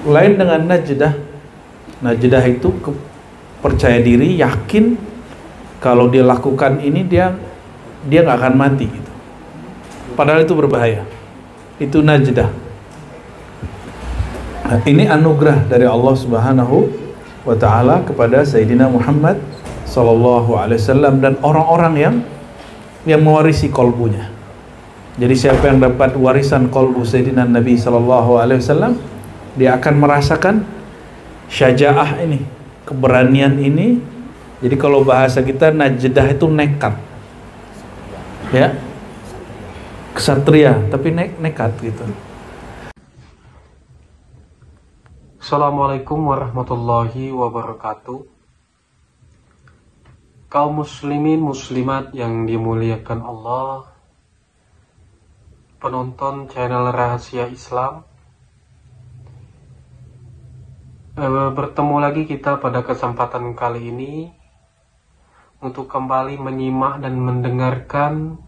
Lain dengan najdah. Najdah itu percaya diri, yakin kalau dia lakukan ini dia nggak akan mati gitu. Padahal itu berbahaya. Itu najdah. Nah, ini anugerah dari Allah Subhanahu wa taala kepada Sayyidina Muhammad sallallahu alaihi wasallam dan orang-orang yang mewarisi kolbunya. Jadi siapa yang dapat warisan kolbu Sayyidina Nabi sallallahu alaihi wasallam, dia akan merasakan syaja'ah ini, keberanian ini. Jadi kalau bahasa kita najdah itu nekat. Ya. Kesatria, tapi nekat gitu. Assalamualaikum warahmatullahi wabarakatuh. Kaum muslimin muslimat yang dimuliakan Allah, penonton channel Rahasia Islam, bertemu lagi kita pada kesempatan kali ini untuk kembali menyimak dan mendengarkan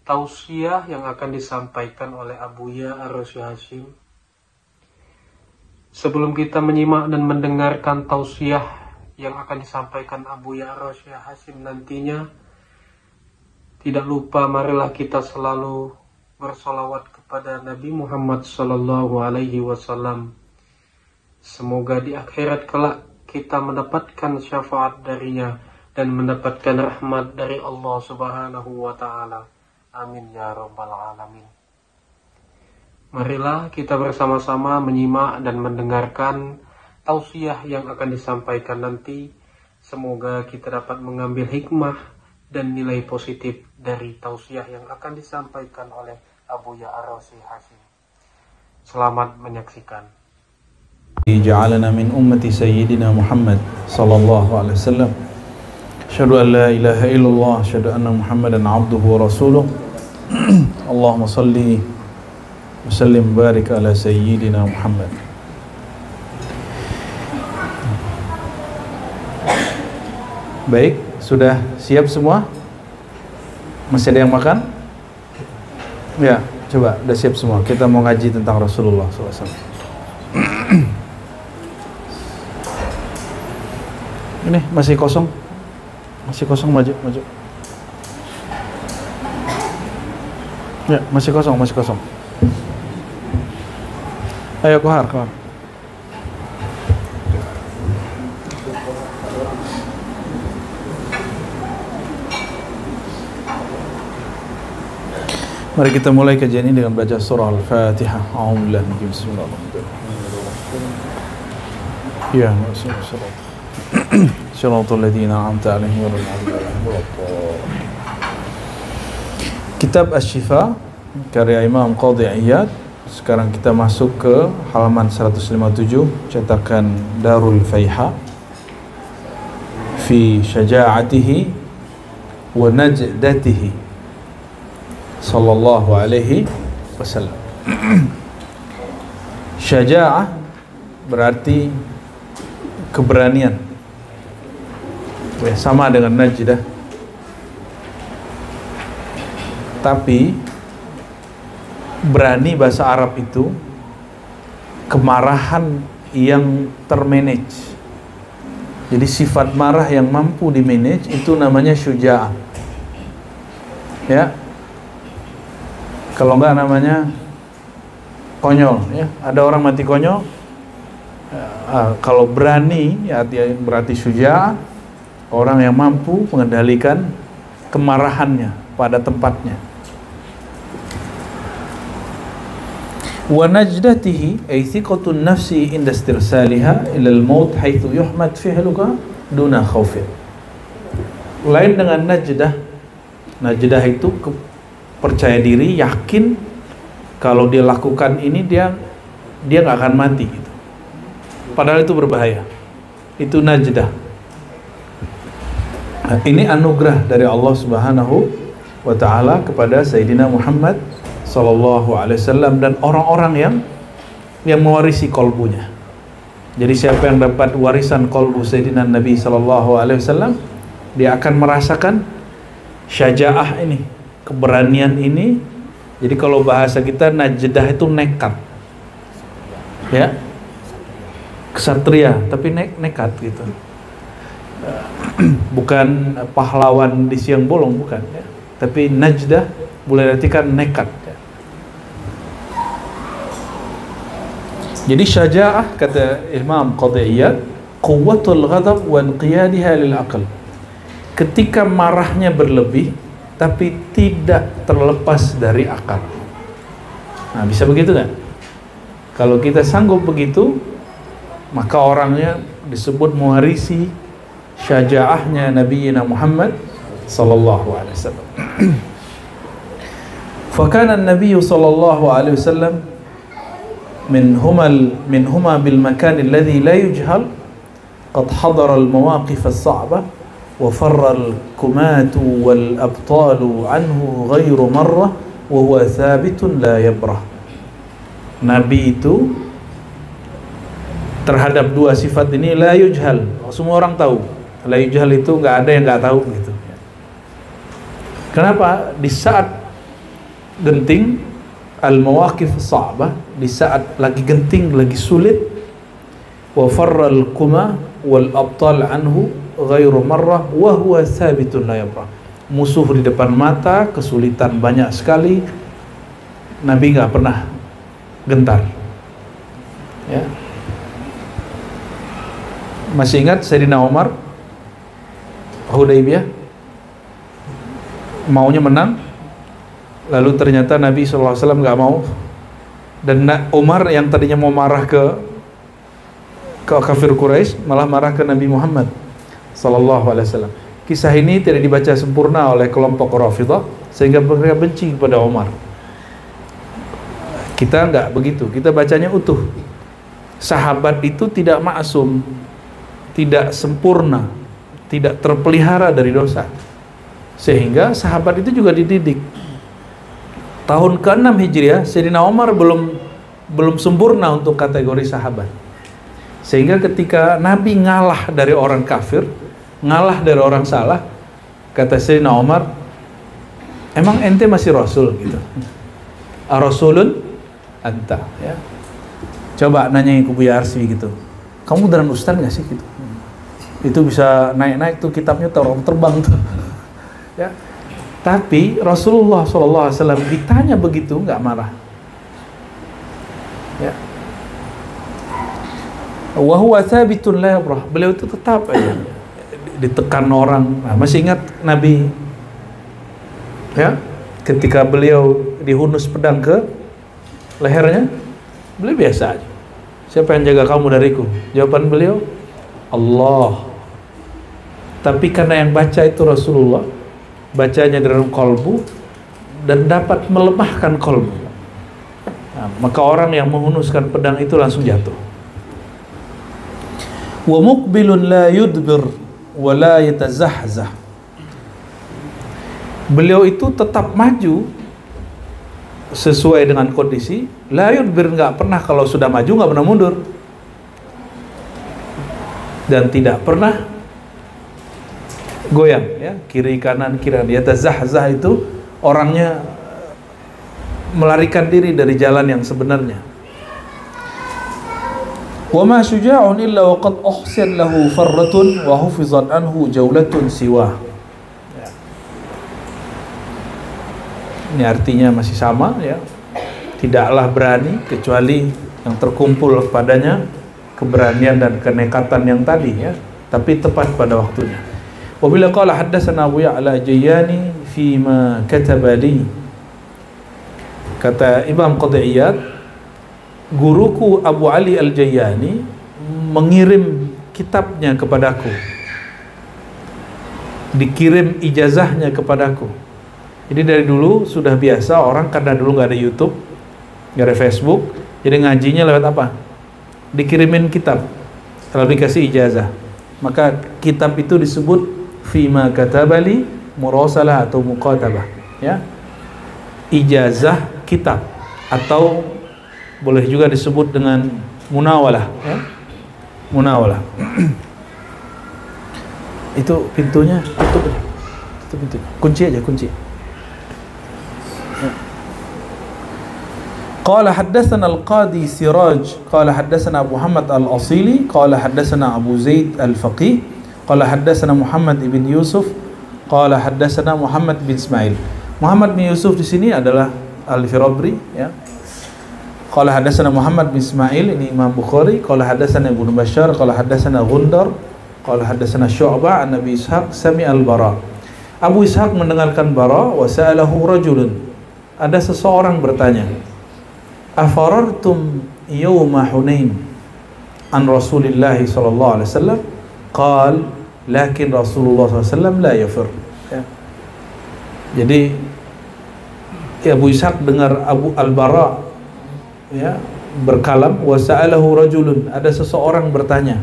tausiah yang akan disampaikan oleh Abuya Ar-Rasy Hasyim. Sebelum kita menyimak dan mendengarkan tausiah yang akan disampaikan Abuya Ar-Rasy Hasyim nantinya, tidak lupa marilah kita selalu bersolawat kepada Nabi Muhammad sallallahu alaihi wasallam. Semoga di akhirat kelak kita mendapatkan syafaat darinya dan mendapatkan rahmat dari Allah Subhanahu wa taala. Amin ya rabbal alamin. Marilah kita bersama-sama menyimak dan mendengarkan tausiah yang akan disampaikan nanti. Semoga kita dapat mengambil hikmah dan nilai positif dari tausiah yang akan disampaikan oleh Abuya Ar-Rasy Hasyim. Selamat menyaksikan. Ja'alana min ummati Sayyidina Muhammad sallallahu alaihi wasallam. Asyhadu an la ilaha illallah, asyhadu anna Muhammadan abduhu wa rasuluh. Allahumma salli wa sallim barik ala Sayyidina Muhammad. Baik, sudah siap semua? Masih ada yang makan? Ya, coba, udah siap semua. Kita mau ngaji tentang Rasulullah SAW. Ini masih kosong, maju. Ya, masih kosong. Ayo kohar. Mari kita mulai kajian ini dengan baca surah Al-Fatihah. A'udzubillahi minasyaitonir rajim. Bismillahirrahmanirrahim. Ya, Rasulullah. Syaratul ladzina an'amta 'alaihim ghairil maghdubi 'alaihim waladdallin. Kitab Asy-Syifa karya Imam Qadhi Iyad. Sekarang kita masuk ke halaman 157 cetakan Darul Faiha fi syaja'atihi wa najdatihi sallallahu alaihi wasallam. Syaja'ah berarti keberanian. Sama dengan najdah. Tapi berani bahasa Arab itu kemarahan yang termanage. Jadi sifat marah yang mampu dimanage itu namanya syuja'ah. Ya. Kalau enggak namanya konyol, ya. Ada orang mati konyol. Kalau berani ya berarti syuja'ah, orang yang mampu mengendalikan kemarahannya pada tempatnya. Wa najdatihi ay thiqatun nafsi inda istirsaliha ila al-maut haitsu yuhmad fi'luka duna khaufin. Lain dengan najdah. Najdah itu percaya diri, yakin kalau dia lakukan ini dia nggak akan mati gitu. Padahal itu berbahaya. Itu najdah. Nah, ini anugerah dari Allah Subhanahu wa taala kepada Sayyidina Muhammad sallallahu alaihi wasallam dan orang-orang yang mewarisi kolbunya. Jadi siapa yang dapat warisan kolbu Sayyidina Nabi sallallahu alaihi wasallam, dia akan merasakan syaja'ah ini, keberanian ini. Jadi kalau bahasa kita najdah itu nekat. Ya. kesatria, tapi nekat gitu. Bukan pahlawan di siang bolong, bukan ya. Tapi najdah boleh artikan nekat ya. Jadi syaja'ah, kata Imam Qadhi Iyad, quwwatul ghadab wa inqiyadiha lil aql. Ketika marahnya berlebih tapi tidak terlepas dari akal. Nah, bisa begitu kan? Kalau kita sanggup begitu, maka orangnya disebut mewarisi syaja'ahnya Nabiina Muhammad sallallahu alaihi wasallam. Fa kana an-nabiy sallallahu alaihi wasallam منهما بالمكان الذي لا يجهل قد حضر المواقف الصعبة وفر الكمات والأبطال عنه غير مرة وهو ثابت لا يبرح. Nabi itu terhadap dua sifat ini la yujhal, semua orang tahu. La yujhal itu nggak ada yang nggak tahu gitu. Kenapa? Di saat genting, al-mawaqif sa'bah, di saat lagi genting, lagi sulit, wa farral kuma wal abtal anhu ghairu marrah wa huwa thabitun la yabrah. Musuh di depan mata, kesulitan banyak sekali, Nabi nggak pernah gentar ya. Masih ingat Sayyidina Umar Hudaybiyah maunya menang, lalu ternyata Nabi SAW nggak mau, dan Umar yang tadinya mau marah ke kafir Quraisy malah marah ke Nabi Muhammad SAW. Kisah ini tidak dibaca sempurna oleh kelompok Rafidhah sehingga mereka benci kepada Umar. Kita nggak begitu, kita bacanya utuh. Sahabat itu tidak maksum, tidak sempurna, tidak terpelihara dari dosa, sehingga sahabat itu juga dididik. Tahun ke-6 Hijriah, Sayyidina Umar belum sempurna untuk kategori sahabat. Sehingga ketika Nabi ngalah dari orang kafir, ngalah dari orang salah, kata Sayyidina Umar, emang ente masih Rasul gitu? Ar-Rasulun anta ya. Coba nanyain ke Buya Arsy gitu, kamu beneran ustaz gak sih gitu? Itu bisa naik-naik tuh kitabnya terbang tuh ya. Tapi Rasulullah SAW ditanya begitu nggak marah. Ya. Wa huwa thabitun la yabrah. Beliau itu tetap aja ditekan orang. Nah, masih ingat Nabi ya, ketika beliau dihunus pedang ke lehernya, beliau biasa aja. Siapa yang jaga kamu dariku? Jawaban beliau, Allah. Tapi karena yang baca itu Rasulullah, bacanya dalam kolbu dan dapat melemahkan kolbu, nah, maka orang yang menghunuskan pedang itu langsung jatuh. Wa muqbilun la yudbir wa la yatazahzah. Beliau itu tetap maju sesuai dengan kondisi. La yudbir, nggak pernah, kalau sudah maju nggak pernah mundur, dan tidak pernah goyang ya, kiri kanan kiri kanan. Yatazahzah itu orangnya melarikan diri dari jalan yang sebenarnya. Wa ma syuja'un illa wa qad uhsin lahu farratun wa hufizat anhu jaulatun siwa. Ya. Ini artinya masih sama ya. Tidaklah berani kecuali yang terkumpul padanya keberanian dan kenekatan yang tadi ya, tapi tepat pada waktunya. Wabila qala haddatsana Abu Ya'la Jayani fi ma kataba li. Kata Imam Qadhi Iyad, guruku Abu Ali Al-Jayani mengirim kitabnya kepadaku, dikirim ijazahnya kepadaku. Jadi dari dulu sudah biasa orang, karena dulu nggak ada YouTube, nggak ada Facebook, jadi ngajinya lewat apa? Dikirimin kitab, lalu dikasih ijazah. Maka kitab itu disebut fima katabali murasalah atau muqatabah ya, ijazah kitab, atau boleh juga disebut dengan munawalah ya, munawalah. Itu pintunya, tutup aja, itu pintu, kunci aja, kunci ya. Qala haddatsana al-Qadi Siraj qala haddatsana Muhammad al-Asili qala haddatsana Abu Zaid al-Faqih qala haddatsana Muhammad ibn Yusuf qala haddatsana Muhammad bin Ismail. Muhammad bin Yusuf di sini adalah Al-Firabri, ya. Qala haddatsana Muhammad bin Ismail, ini Imam Bukhari. Qala haddatsana Ibnu Bashar qala haddatsana Gundar qala haddatsana Syu'bah an Nabi Ishaq sami al-Bara. Abu Ishaq mendengarkan Bara wa sa'alahu rajulun. Ada seseorang bertanya, afarartum yawma Hunain an Rasulillah sallallahu alaihi wasallam? Qal lakin Rasulullah sallallahu alaihi wasallam la yafir. Ya. Jadi Abu Ishaq dengar Abu Al-Bara, ya, berkalam, wa sa'alahu rajulun, ada seseorang bertanya,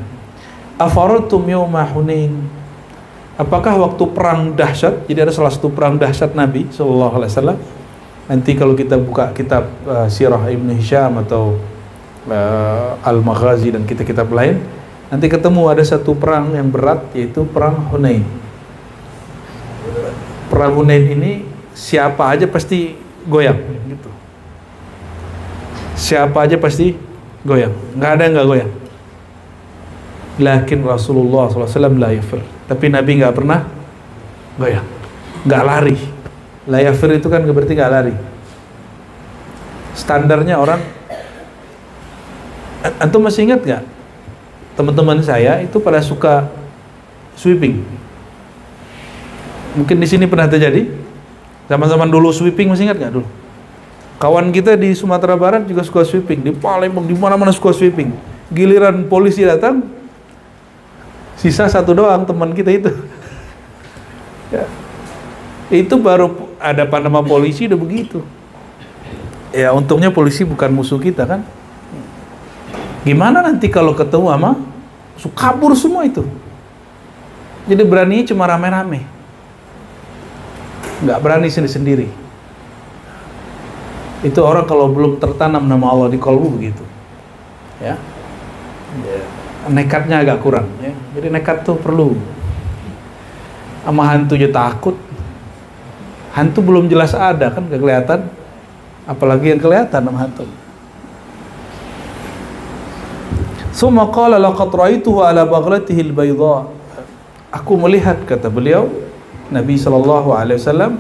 afarartum yawma Hunain? Apakah waktu perang dahsyat? Jadi ada salah satu perang dahsyat Nabi sallallahu alaihi wasallam. Nanti kalau kita buka kitab Sirah Ibnu Hisham atau Al-Maghazi dan kitab-kitab lain, nanti ketemu ada satu perang yang berat, yaitu perang Hunain. Perang Hunain ini siapa aja pasti goyang, gitu. Siapa aja pasti goyang, nggak ada yang nggak goyang. Lakin Rasulullah SAW la yafir, tapi Nabi nggak pernah goyang, nggak lari. La yafir itu kan berarti nggak lari. Standarnya orang, antum masih ingat nggak? Teman-teman saya itu pada suka sweeping. Mungkin di sini pernah terjadi. Zaman-zaman dulu sweeping, masih ingat nggak dulu? Kawan kita di Sumatera Barat juga suka sweeping, di Palembang, di mana-mana suka sweeping. Giliran polisi datang, sisa satu doang teman kita itu. Ya. Itu baru ada nama polisi udah begitu. Ya untungnya polisi bukan musuh kita kan. Gimana nanti kalau ketemu sama kabur semua itu? Jadi berani cuma rame-rame, nggak berani sendiri-sendiri. Itu orang kalau belum tertanam nama Allah di kalbu begitu, ya. Nekatnya agak kurang, ya. Jadi nekat tuh perlu. Sama hantu aja takut. Hantu belum jelas ada kan, gak kelihatan, apalagi yang kelihatan sama hantu. Summa qala laqad ra'aituhu ala baghlatihi al-bayda. Aku melihat, kata beliau, Nabi sallallahu alaihi wasallam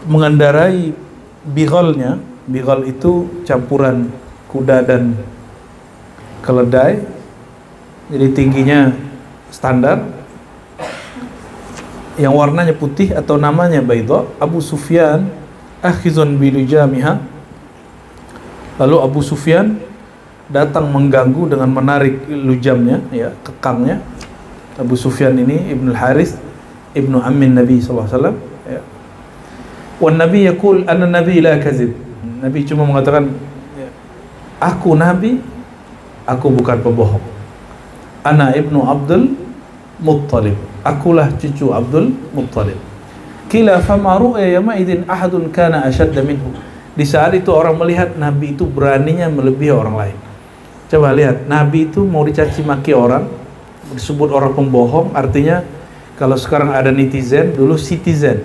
mengendarai bighalnya. Bighal itu campuran kuda dan keledai. Jadi tingginya standar, yang warnanya putih atau namanya bayda. Abu Sufyan akhizun bilujamiha. Lalu Abu Sufyan datang mengganggu dengan menarik lujamnya, ya, kekangnya. Abu Sufyan ini Ibnu Harith, Ibnu Ammin Nabi sallallahu alaihi wasallam, ya. Wan Nabi yaqul anna Nabi la kadzib. Nabi cuma mengatakan, aku Nabi, aku bukan pembohong. Ana Ibnu Abdul Muttalib, akulah cucu Abdul Muttalib. Qila fama ru'ya yawma idzin ahadun kana ashadda minhu. Di saat itu orang melihat Nabi itu beraninya melebihi orang lain. Coba lihat, Nabi itu mau dicaci maki orang, disebut orang pembohong. Artinya kalau sekarang ada netizen, dulu citizen.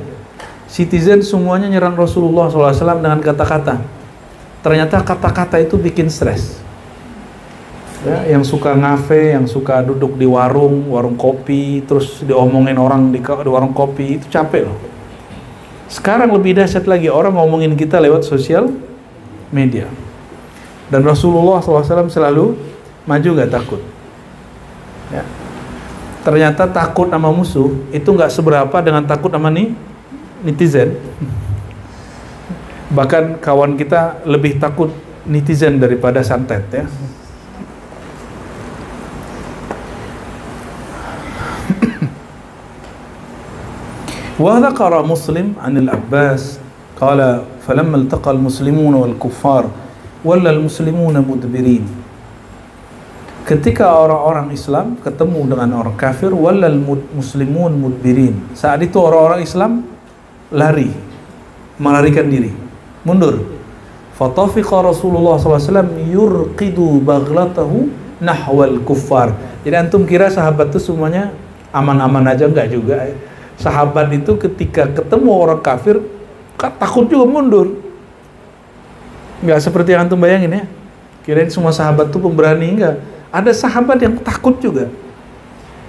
Citizen semuanya nyerang Rasulullah SAW dengan kata-kata. Ternyata kata-kata itu bikin stres. Ya, yang suka ngafe, yang suka duduk di warung kopi, terus diomongin orang di warung kopi, itu capek loh. Sekarang lebih dahsyat lagi, orang ngomongin kita lewat sosial media. Dan Rasulullah SAW selalu maju gak takut, ya. Ternyata takut sama musuh itu gak seberapa dengan takut sama netizen. Bahkan kawan kita lebih takut netizen daripada santet, ya. وذكر مسلم عن العباس قال فلما التقى المسلمون والكفار ولا المسلمون مدبرين. Ketika orang-orang Islam ketemu dengan orang kafir, wallal muslimun mudbirin. Saat itu orang-orang Islam lari, melarikan diri, mundur. Fatafiqa Rasulullah SAW yurqidu baghlatahu nahwal kuffar. Jadi antum kira sahabat itu semuanya aman-aman aja? Enggak juga. Sahabat itu ketika ketemu orang kafir, takut juga mundur. Nggak seperti yang antum bayangin ya. Kirain semua sahabat itu pemberani, enggak. Ada sahabat yang takut juga.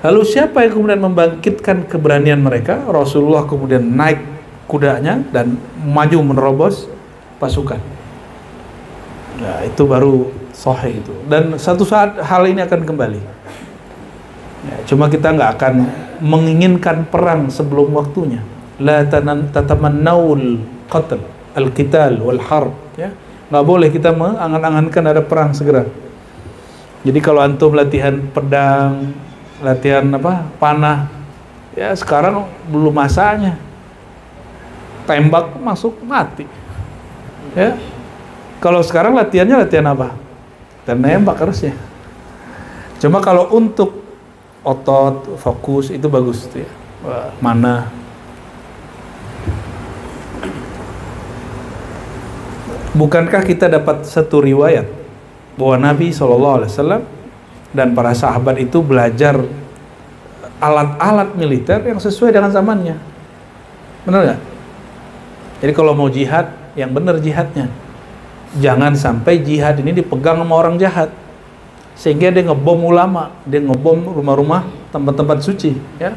Lalu siapa yang kemudian membangkitkan keberanian mereka? Rasulullah kemudian naik kudanya dan maju menerobos pasukan. Nah, itu baru sahih itu. Dan satu saat hal ini akan kembali. Ya, cuma kita nggak akan menginginkan perang sebelum waktunya. La tatamannawul qatl al-qital wal harb, ya. Nggak boleh kita mengangan-angankan ada perang segera. Jadi kalau antum latihan pedang, latihan panah, ya sekarang belum masanya. Tembak masuk mati. Ya. Kalau sekarang latihannya latihan apa? Dan nembak harusnya. Cuma kalau untuk otot, fokus itu bagus tuh ya. Mana? Bukankah kita dapat satu riwayat bahwa Nabi SAW dan para sahabat itu belajar alat-alat militer yang sesuai dengan zamannya? Benar nggak? Jadi kalau mau jihad, yang benar jihadnya. Jangan sampai jihad ini dipegang sama orang jahat, sehingga dia ngebom ulama, dia ngebom rumah-rumah, tempat-tempat suci. Ya,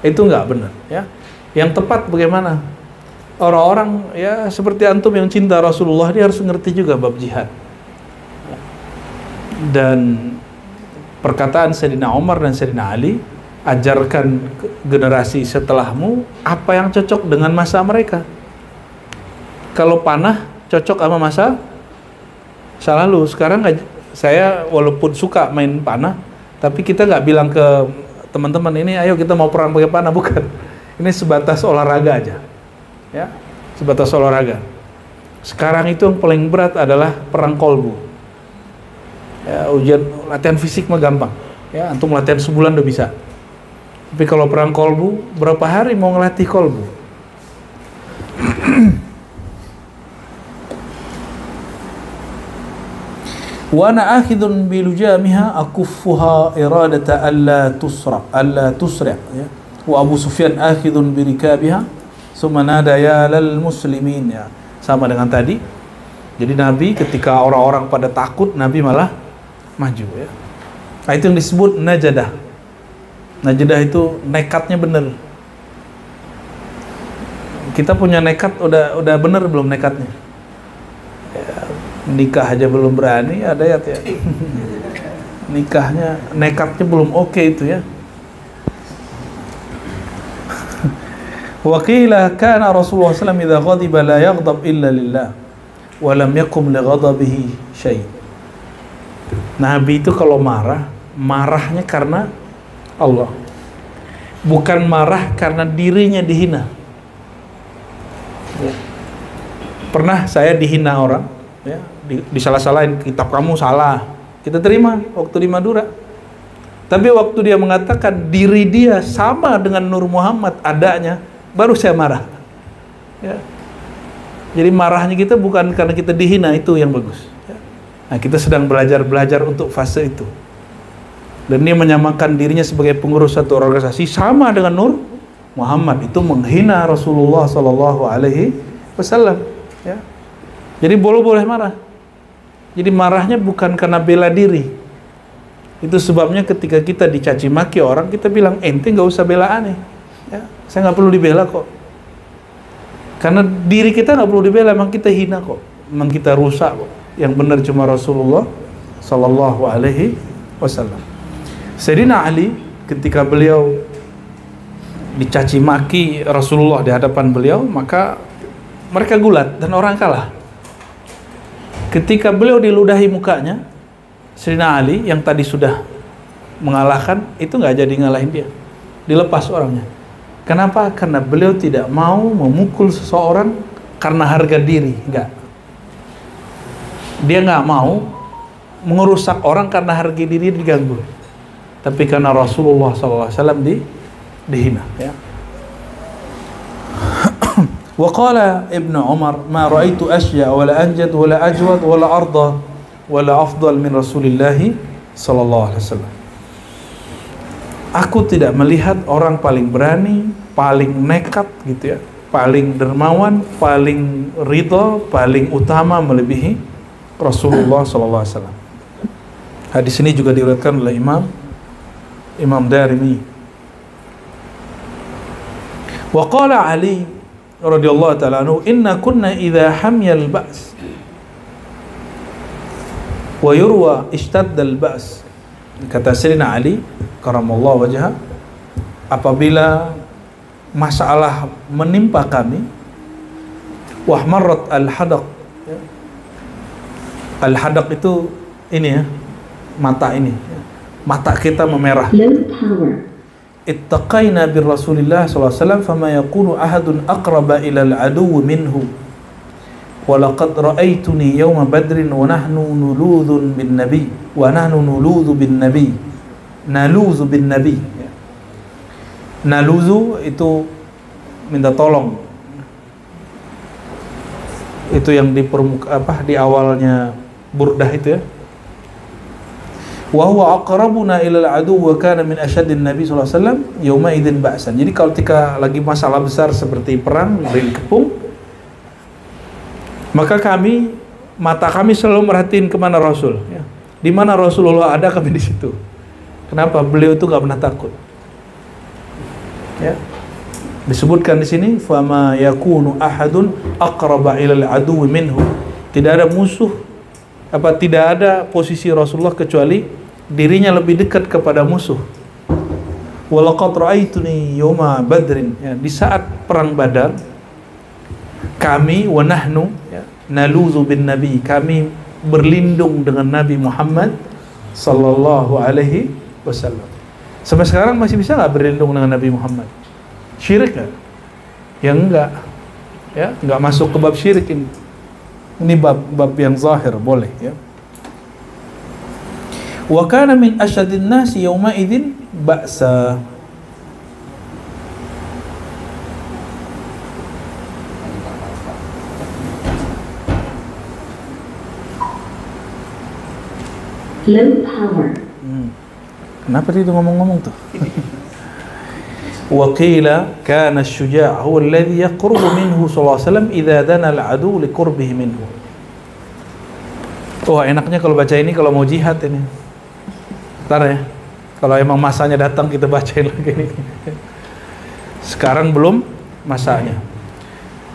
itu nggak benar. Ya, yang tepat bagaimana? Orang-orang ya seperti antum yang cinta Rasulullah, dia harus ngerti juga bab jihad. Dan perkataan Sayyidina Umar dan Sayyidina Ali, ajarkan generasi setelahmu apa yang cocok dengan masa mereka. Kalau panah cocok sama masa lalu. Sekarang saya walaupun suka main panah, tapi kita nggak bilang ke teman-teman ini ayo kita mau perang pakai panah, bukan. Ini sebatas olahraga aja. Ya, sebatas olahraga. Sekarang itu yang paling berat adalah perang kolbu. Ya, ujian latihan fisik mah gampang. Ya, antum latihan sebulan udah bisa. Tapi kalau perang kolbu, berapa hari mau ngelatih kolbu? Wa ana akhidun bilujamiha akuffuha iradata alla tusra ya. Wa Abu Sufyan akhidun birikabiha summa nada ya lal muslimin, ya. Sama dengan tadi. Jadi Nabi ketika orang-orang pada takut, Nabi malah maju, ya. Nah, itu yang disebut najadah. Najadah itu nekatnya bener. Kita punya nekat udah bener belum nekatnya? Ya, nikah aja belum berani, ada ya. Nikahnya nekatnya belum oke itu, ya. Waqila kana Rasulullah SAW idza ghadiba la yaghdab illa lillah wa lam yakum li ghadabihi syai'. Nabi itu kalau marahnya karena Allah. Bukan marah karena dirinya dihina. Ya. Pernah saya dihina orang, ya, disalah-salahin, kitab kamu salah. Kita terima waktu di Madura. Tapi waktu dia mengatakan diri dia sama dengan Nur Muhammad adanya, baru saya marah. Ya. Jadi marahnya kita bukan karena kita dihina, itu yang bagus. Ya. Nah, kita sedang belajar untuk fase itu. Dan dia menyamakan dirinya sebagai pengurus satu organisasi sama dengan Nur Muhammad, itu menghina Rasulullah SAW. Ya. Jadi boleh marah. Jadi marahnya bukan karena bela diri. Itu sebabnya ketika kita dicaci maki orang, kita bilang ente nggak usah bela aneh. Ya, saya nggak perlu dibela kok. Karena diri kita nggak perlu dibela, memang kita hina kok, memang kita rusak kok. Yang benar cuma Rasulullah Sallallahu Alaihi Wasallam. Sayyidina Ali ketika beliau dicaci maki Rasulullah di hadapan beliau, maka mereka gulat dan orang kalah. Ketika beliau diludahi mukanya, Sayyidina Ali yang tadi sudah mengalahkan itu nggak jadi ngalahin dia, dilepas orangnya. Kenapa? Karena beliau tidak mau memukul seseorang karena harga diri, enggak. Dia nggak mau mengerusak orang karena harga diri diganggu, tapi karena Rasulullah SAW dihina. Ya. Wa qala Ibnu Umar, ma ra'aitu asya wala anjad wala ajwad wala arda wala afdal min Rasulillah sallallahu alaihi wasallam. Aku tidak melihat orang paling berani, paling nekat gitu ya, paling dermawan, paling ridho, paling utama melebihi Rasulullah SAW. Hadis ini juga diriwayatkan oleh Imam Darimi. Wa qala Ali radhiyallahu ta'ala anhu, inna kunna idza hamiyal ba's wa yurwa ishtaddal ba's. Kata Sayyidina Ali karamallahu wajhah, apabila masalah menimpa kami, wahmarat al-hadaq. Al-hadaq itu ini ya, mata ini. Mata kita memerah. Ittaqaina bir Rasulillah sallallahu alaihi wasallam fama yakunu ahadun aqraba ila al-aduw minhu. Walaqad ra'aituni yawma badrin wa nahnu nuludhun bin nabi wa nahnu nuludhu bin nabi. Naluzu bin nabi. Naluzu itu minta tolong. Itu yang di di awalnya burdah itu ya. Wa huwa aqrabuna ila al-adu wa kana min ashaddin nabi sallallahu alaihi wasallam yauma idzin ba'san. Jadi kalau ketika lagi masalah besar seperti perang berkepung, maka mata kami selalu merhatiin kemana Rasul ya. Di mana Rasulullah ada, kami di situ. Kenapa? Beliau itu nggak pernah takut. Ya. Disebutkan di sini, fama yakunu ahadun aqraba ila al-adu minhu. Tidak ada musuh, tidak ada posisi Rasulullah kecuali dirinya lebih dekat kepada musuh. Walaqad ra'aituni yawma badrin, ya, di saat perang Badar, kami wa nahnu ya, naluzu bin nabi, kami berlindung dengan Nabi Muhammad sallallahu alaihi wasallam. Sampai sekarang masih bisa nggak berlindung dengan Nabi Muhammad? Syirik nggak? Ya enggak, ya nggak masuk ke bab syirik ini. Ini bab yang zahir, boleh ya. Wa kana min asyadin nasi yawma idzin ba'sa. Low power. Kenapa dia ngomong-ngomong tuh? Wa qila kana asy-syuja' huwa alladhi yaqrubu minhu sallallahu alaihi wasallam idza dana al-adu li qurbihi minhu. Oh, enaknya kalau baca ini kalau mau jihad ini. Ntar ya. Kalau emang masanya datang kita bacain lagi ini. Sekarang belum masanya.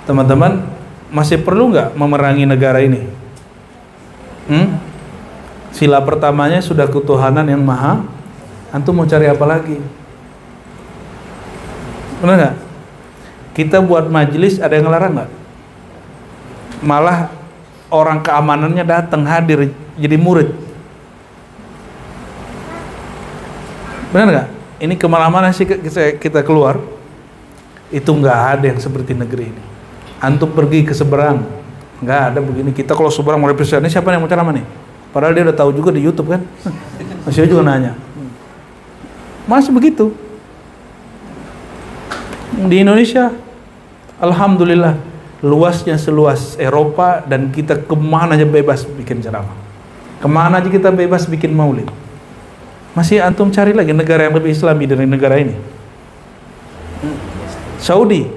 Teman-teman, masih perlu nggak memerangi negara ini? Sila pertamanya sudah ketuhanan yang maha. Antum mau cari apa lagi? Benar nggak? Kita buat majelis ada yang ngelarang nggak? Malah orang keamanannya datang hadir jadi murid. Benar nggak? Ini kemana-mana sih kita keluar, itu nggak ada yang seperti negeri ini. Antum pergi ke seberang, nggak ada begini. Kita kalau seberang mau representasi, ini siapa yang mau ceramah nih? Padahal dia udah tahu juga di YouTube kan, masih juga nanya. Masih begitu. Di Indonesia, alhamdulillah, luasnya seluas Eropa dan kita kemana aja bebas bikin ceramah. Kemana aja kita bebas bikin maulid. Masih antum cari lagi negara yang lebih Islami dari negara ini. Saudi,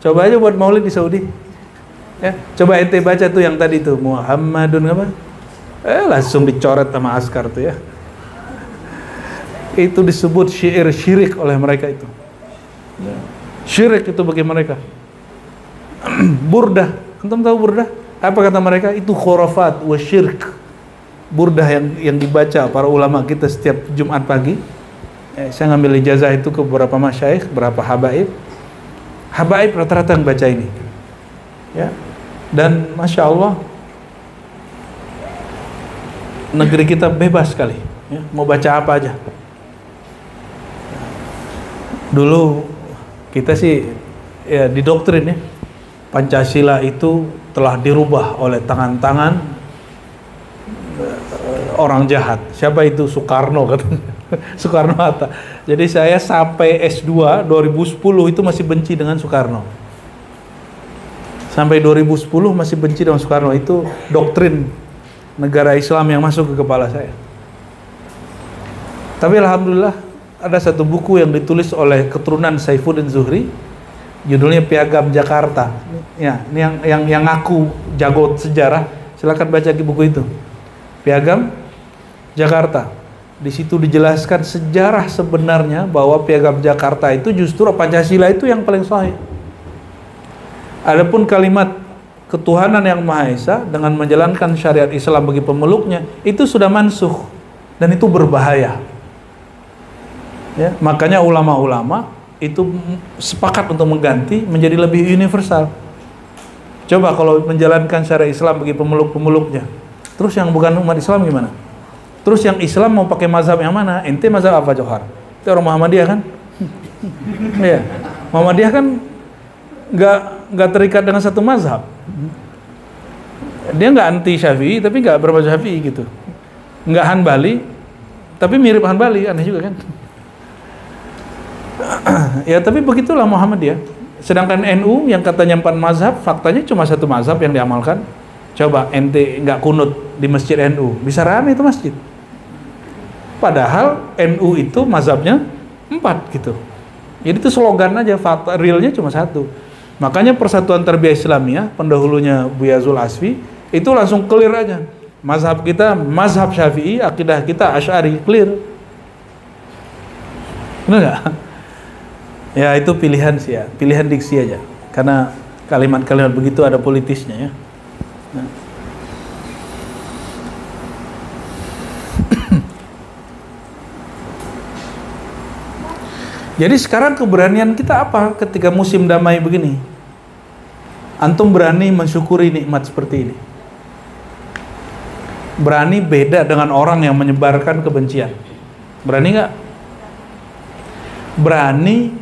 coba aja buat maulid di Saudi. Ya, coba ente baca tuh yang tadi tuh Muhammadun apa? Langsung dicoret sama askar tuh ya. Itu disebut syair syirik oleh mereka itu. Ya. Syirik itu bagi mereka. Burdah, antum tahu burdah? Apa kata mereka? Itu khurafat wa syirk. Burdah yang dibaca para ulama kita setiap Jumat pagi. Saya ngambil ijazah itu ke beberapa masyayikh, beberapa habaib. Habaib rata-rata yang baca ini. Ya. Dan Masya Allah, negeri kita bebas sekali. Ya. Mau baca apa aja. Dulu kita sih ya didoktrin ya, Pancasila itu telah dirubah oleh tangan-tangan orang jahat. Siapa itu? Soekarno katanya. Soekarno-Hatta. Jadi saya sampai S2 2010 itu masih benci dengan Soekarno. Sampai 2010 masih benci dengan Soekarno. Itu doktrin negara Islam yang masuk ke kepala saya. Tapi alhamdulillah ada satu buku yang ditulis oleh keturunan Saifuddin Zuhri, Judulnya Piagam Jakarta. Ya, ini yang aku jago sejarah, silakan baca buku itu. Piagam Jakarta. Di situ dijelaskan sejarah sebenarnya bahwa Piagam Jakarta itu justru Pancasila itu yang paling sahih. Adapun kalimat ketuhanan yang Maha Esa dengan menjalankan syariat Islam bagi pemeluknya itu sudah mansuh dan itu berbahaya. Ya, makanya ulama-ulama itu sepakat untuk mengganti menjadi lebih universal. Coba kalau menjalankan syariat Islam bagi pemeluk-pemeluknya, terus yang bukan umat Islam gimana? Terus yang Islam mau pakai mazhab yang mana? Ente mazhab apa, Johar? Itu orang Muhammadiyah kan? Iya. Muhammadiyah kan nggak terikat dengan satu mazhab. Dia nggak anti Syafi'i tapi nggak bermazhab Syafi'i gitu. Nggak Hanbali tapi mirip Hanbali, aneh juga kan? Ya tapi begitulah Muhammadiyah. Sedangkan NU yang katanya 4 mazhab, faktanya cuma satu mazhab yang diamalkan. Coba ente nggak kunut di masjid NU, bisa rame itu masjid. Padahal NU itu mazhabnya 4 gitu. Jadi itu slogan aja, fakta realnya cuma satu. Makanya Persatuan Tarbiyah Islamiyah, pendahulunya Buya Zul Asfi, itu langsung clear aja. Mazhab kita mazhab Syafi'i, akidah kita Asy'ari, clear. Benar nggak? Ya itu pilihan sih ya, pilihan diksi aja. Karena kalimat-kalimat begitu ada politisnya ya. Nah. Jadi sekarang keberanian kita apa ketika musim damai begini? Antum berani mensyukuri nikmat seperti ini? Berani beda dengan orang yang menyebarkan kebencian? Berani nggak? Berani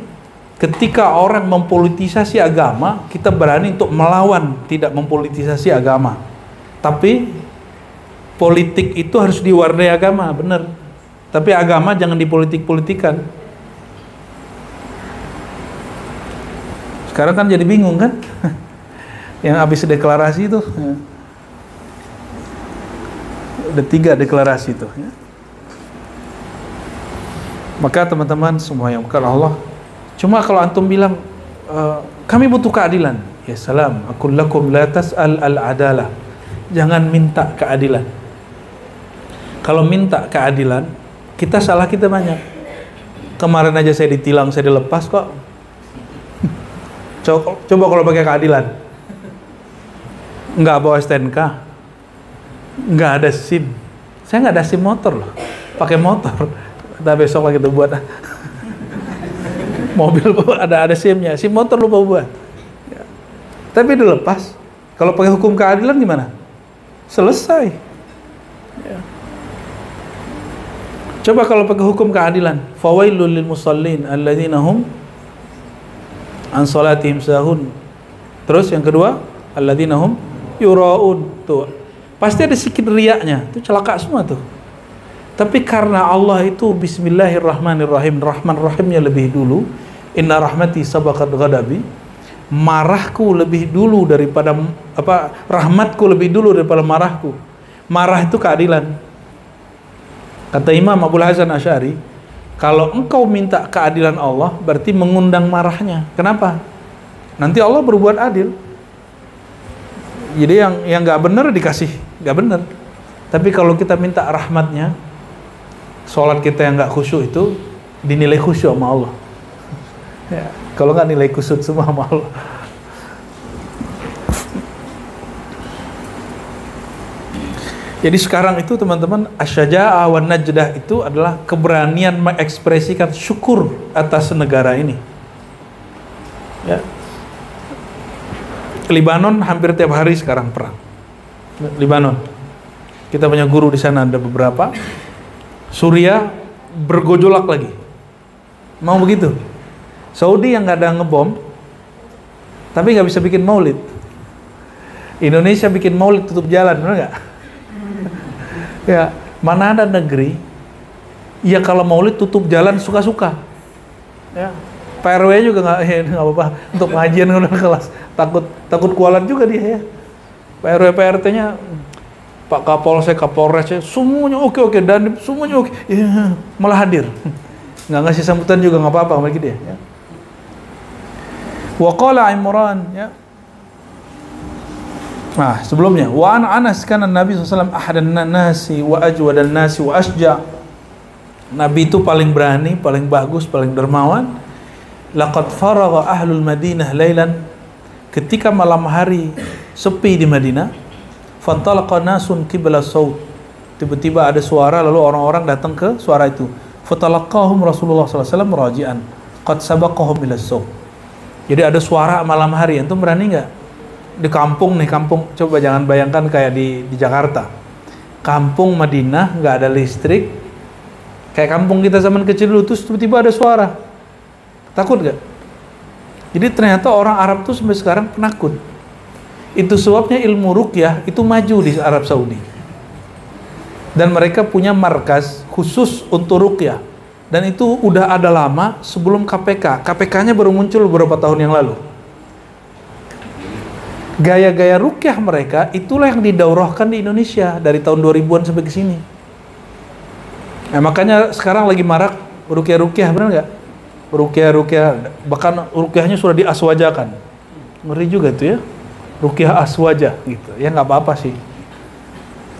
ketika orang mempolitisasi agama, kita berani untuk melawan, tidak mempolitisasi agama. Tapi politik itu harus diwarnai agama, benar. Tapi agama jangan dipolitik-politikan. Sekarang kan jadi bingung kan? Yang habis deklarasi itu, ya. Ada 3 deklarasi itu. Ya. Maka teman-teman semua yang bukan Allah, cuma kalau antum bilang kami butuh keadilan, ya salam, aqul lakum la tas'al al-adalah. Jangan minta keadilan. Kalau minta keadilan, kita salah kita banyak. Kemarin aja saya ditilang, saya dilepas kok. Coba kalau pakai keadilan. Nggak bawa STNK, nggak ada SIM. Saya nggak ada SIM motor loh, pakai motor. Kita besok lagi tuh buat mobil ada SIM-nya, SIM motor lupa buat. Ya. Tapi dilepas. Kalau pakai hukum keadilan gimana? Selesai. Ya. Coba kalau pakai hukum keadilan, fawailul lil musallin alladzina hum an salatihim sahun. Terus yang kedua, alladzina hum yuraun. Tuh. Pasti ada sedikit riaknya. Itu celaka semua tuh. Tapi karena Allah itu bismillahirrahmanirrahim, Rahman Rahimnya lebih dulu, inna rahmati sabaqat ghadabi, marahku lebih dulu daripada rahmatku lebih dulu daripada marahku. Marah itu keadilan. Kata Imam Abul Hasan Asy'ari, kalau engkau minta keadilan Allah berarti mengundang marahnya. Kenapa? Nanti Allah berbuat adil. Jadi yang nggak benar dikasih nggak benar. Tapi kalau kita minta rahmatnya, sholat kita yang nggak khusyuk itu dinilai khusyuk sama Allah. Ya, kalau nggak nilai kusut semua sama Allah. Jadi sekarang itu teman-teman, asyaja'ah wan najdah itu adalah keberanian mengekspresikan syukur atas negara ini. Ya. Libanon hampir tiap hari sekarang perang. Libanon. Kita punya guru di sana ada beberapa. Suriah bergojolak lagi. Mau begitu? Saudi yang nggak ada ngebom, tapi nggak bisa bikin maulid. Indonesia bikin maulid tutup jalan, benar nggak? Ya, mana ada negeri ya kalau maulid tutup jalan suka-suka. Ya, PRW juga nggak apa-apa untuk pengajian udah kelas. Takut kualat juga dia ya. PRW PRT-nya Pak Kapolsek, Kapolres, semuanya oke, dan semuanya oke. Ya, malah hadir. Nggak ngasih sambutan juga nggak apa-apa sama dia. Ya. Wa qala Imran, ya. Nah, sebelumnya wa an Anas kana Nabi SAW ahadan nasi wa ajwadan nasi wa asja. Nabi itu paling berani, paling bagus, paling dermawan. Laqad faragha ahlul Madinah lailan, ketika malam hari sepi di Madinah, fantalaqa nasun qibla saut, tiba-tiba ada suara, lalu orang-orang datang ke suara itu. Fatalaqahum Rasulullah SAW raji'an qad sabaqahum ila saut. Jadi ada suara malam hari, antum berani nggak? Di kampung nih, kampung, coba jangan bayangkan kayak di Jakarta, kampung Madinah nggak ada listrik, kayak kampung kita zaman kecil dulu, terus tiba-tiba ada suara, takut nggak? Jadi ternyata orang Arab tuh sampai sekarang penakut. Itu sebabnya ilmu ruqyah itu maju di Arab Saudi, dan mereka punya markas khusus untuk ruqyah, dan itu udah ada lama sebelum KPK. KPK-nya baru muncul beberapa tahun yang lalu. Gaya-gaya ruqyah mereka itulah yang didaurahkan di Indonesia dari tahun 2000-an sampai ke sini. Nah, makanya sekarang lagi marak ruqyah-ruqyah, benar nggak? Ruqyah-ruqyah, bahkan ruqyahnya sudah diaswajakan. Ngeri juga tuh ya, ruqyah aswaja gitu. Ya nggak apa-apa sih.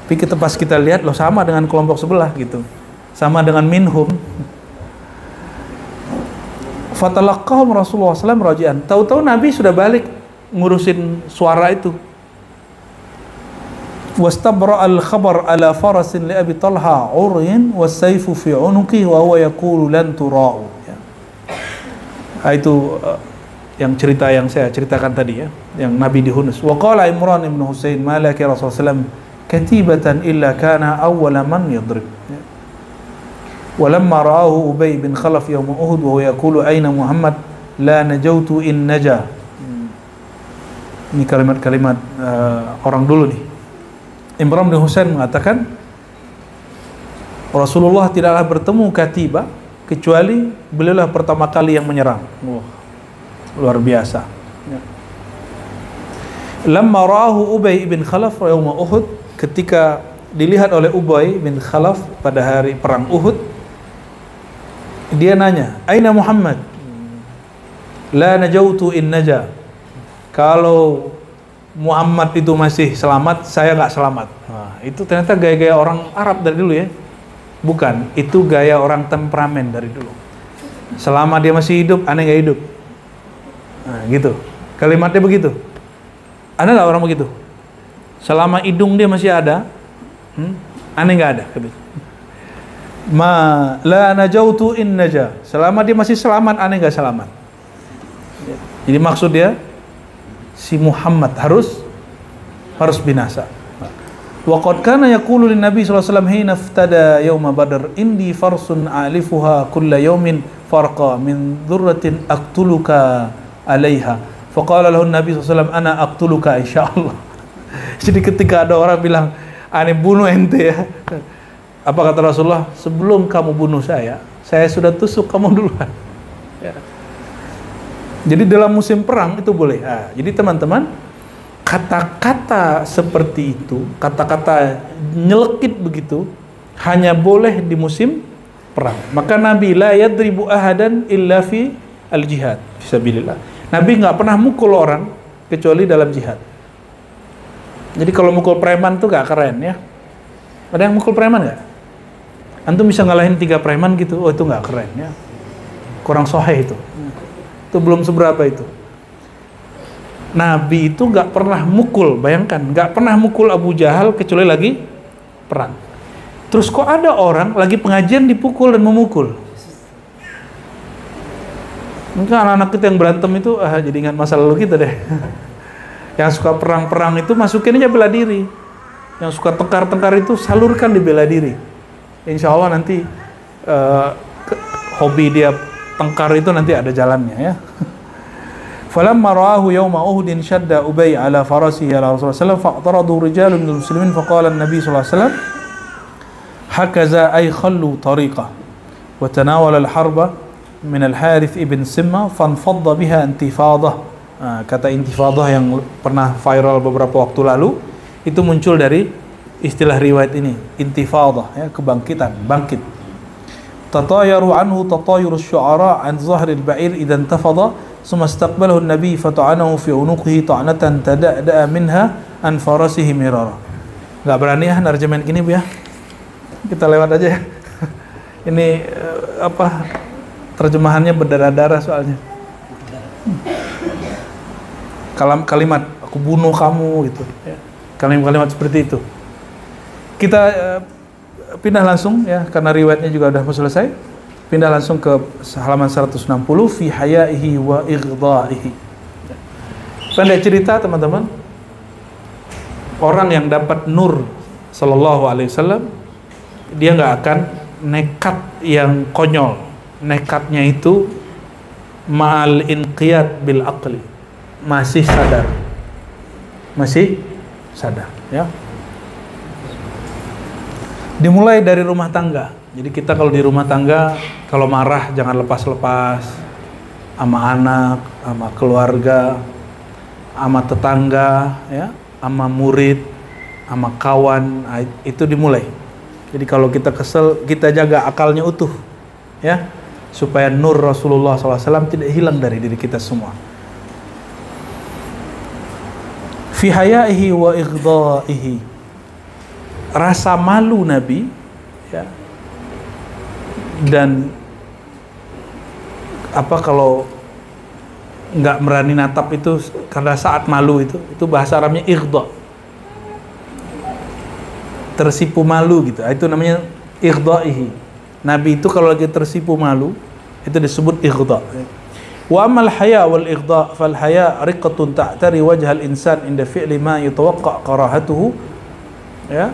Tapi pas kita lihat loh, sama dengan kelompok sebelah gitu. Sama dengan minhum. Fatalaqahum Rasulullah SAW raji'an. Tahu-tahu Nabi sudah balik ngurusin suara itu. Wastabra al-khabar ala farasin li Abi Talha uryin was-sayfu fi unuqi wa huwa yaqulu lan tura'u. Itu yang cerita yang saya ceritakan tadi ya, yang Nabi di Hunus. Wa qala Imran ibn Husain ma laki Rasulullah sallallahu katibatan illa kana awwala man yadrib. Walamma ra'ahu Ubay bin Khalaf yawm Uhud wa huwa yaqulu aina Muhammad la najautu in naja. Ini kalimat-kalimat orang dulu nih. Imran bin Husain mengatakan Rasulullah tidaklah bertemu katiba kecuali beliaulah pertama kali yang menyerang. Wah, luar biasa. Ya. Lamma ra'ahu Ubay bin Khalaf yaum Uhud, ketika dilihat oleh Ubay bin Khalaf pada hari perang Uhud, dia nanya, "Aina Muhammad?" "La najautu in naja." Kalau Muhammad itu masih selamat, saya nggak selamat. Nah, itu ternyata gaya-gaya orang Arab dari dulu ya. Bukan, itu gaya orang temperamen dari dulu. Selama dia masih hidup, aneh nggak hidup. Nah, gitu. Kalimatnya begitu. Ada nggak orang begitu? Selama hidung dia masih ada, aneh nggak ada. Ma la najautu in naja. Selama dia masih selamat, aneh nggak selamat. Jadi maksud dia, si Muhammad harus binasa. Wa qad kana yaqulu lin Nabi sallallahu alaihi wasallam hina iftada yaum Badr indi farsun alifuha kulla yawmin farqa min dhurratin aqtuluka alaiha. Faqala lahu Nabi sallallahu alaihi wasallam ana aqtuluka insyaallah. Jadi ketika ada orang bilang ane bunuh ente ya, apa kata Rasulullah? Sebelum kamu bunuh saya sudah tusuk kamu duluan. Ya. Jadi dalam musim perang itu boleh. Nah, jadi teman-teman, kata-kata seperti itu, kata-kata nyelekit begitu, hanya boleh di musim perang. Maka Nabi la yadribu ahadan illa fi al-jihad fisabilillah. Nabi nggak pernah mukul orang kecuali dalam jihad. Jadi kalau mukul preman tuh gak keren ya. Ada yang mukul preman nggak? Antum bisa ngalahin 3 preman gitu, oh itu nggak keren ya. Kurang soheh itu. Itu belum seberapa itu. Nabi itu nggak pernah mukul, bayangkan, nggak pernah mukul Abu Jahal kecuali lagi perang. Terus kok ada orang lagi pengajian dipukul dan memukul? Mungkin anak-anak kita yang berantem itu jadi ingat masa lalu kita deh. Yang suka perang-perang itu masukin aja bela diri. Yang suka tengkar-tengkar itu salurkan di bela diri. Insya Allah nanti hobi dia tengkar itu nanti ada jalannya ya. Falamma ra'ahu yawma Uhudin shadda Ubay ala farasihi ala Rasulullah sallallahu alaihi wasallam fa'taradu rijalun minal muslimin faqala an-nabi sallallahu alaihi wasallam hakaza ay khallu tariqah wa tanawala al-harba min al-Harith ibn Simma fanfadda biha intifadah. Kata intifadah yang pernah viral beberapa waktu lalu itu muncul dari istilah riwayat ini, intifadah ya, kebangkitan, bangkit. Tatayaru anhu tatayur asy-syu'ara an zahril ba'ir idza intafada summa istaqbalahu an-nabi fata'anahu fi unuqihi ta'natan tada'da'a minha an farasihi mirara. Enggak berani ya narjemen gini Bu ya. Kita lewat aja ya. Ini terjemahannya berdarah-darah soalnya. Kalimat aku bunuh kamu gitu ya. Kalimat seperti itu. Kita pindah langsung ya, karena riwayatnya juga udah mau selesai. Pindah langsung ke halaman 160 fi hayaihi wa ighdaihi. Pendek cerita teman-teman. Orang yang dapat nur sallallahu alaihi wasallam, dia nggak akan nekat yang konyol. Nekatnya itu ma'al inqiyad bil aqli. Masih sadar ya. Dimulai dari rumah tangga. Jadi kita kalau di rumah tangga, kalau marah jangan lepas-lepas sama anak, sama keluarga, sama tetangga ya, sama murid, sama kawan. Itu dimulai. Jadi kalau kita kesel, kita jaga akalnya utuh ya, supaya nur Rasulullah SAW tidak hilang dari diri kita semua. Fi hayaihi wa ighdaihi. Rasa malu Nabi ya, dan kalau nggak berani natap itu karena saat malu itu bahasa Arabnya ighda, tersipu malu gitu, itu namanya ighdaihi. Nabi itu kalau lagi tersipu malu itu disebut ighda. Wa amal haya wal ighda fal haya riqatun ta'tari wajhal insan inda fi'li ma yatawaqqa karahatuhu ya.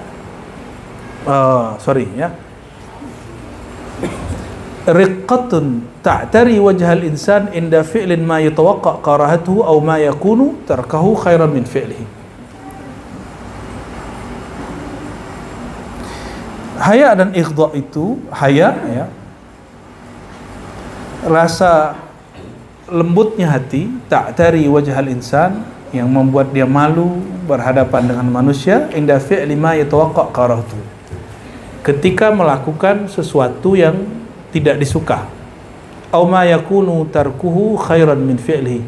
Riqatun ta'tari wajhal insan inda fi'lin ma yatawaqqa karahatuhu aw ma yakunu tarkahu khairan min fi'lihi. Haya dan ighda itu, haya ya, rasa lembutnya hati, ta'tari wajhal insan, yang membuat dia malu berhadapan dengan manusia, inda fi'li ma yatawaqqa karahatuhu, ketika melakukan sesuatu yang tidak disuka, aw ma yakunu tarkuhu khairan min fi'lihi,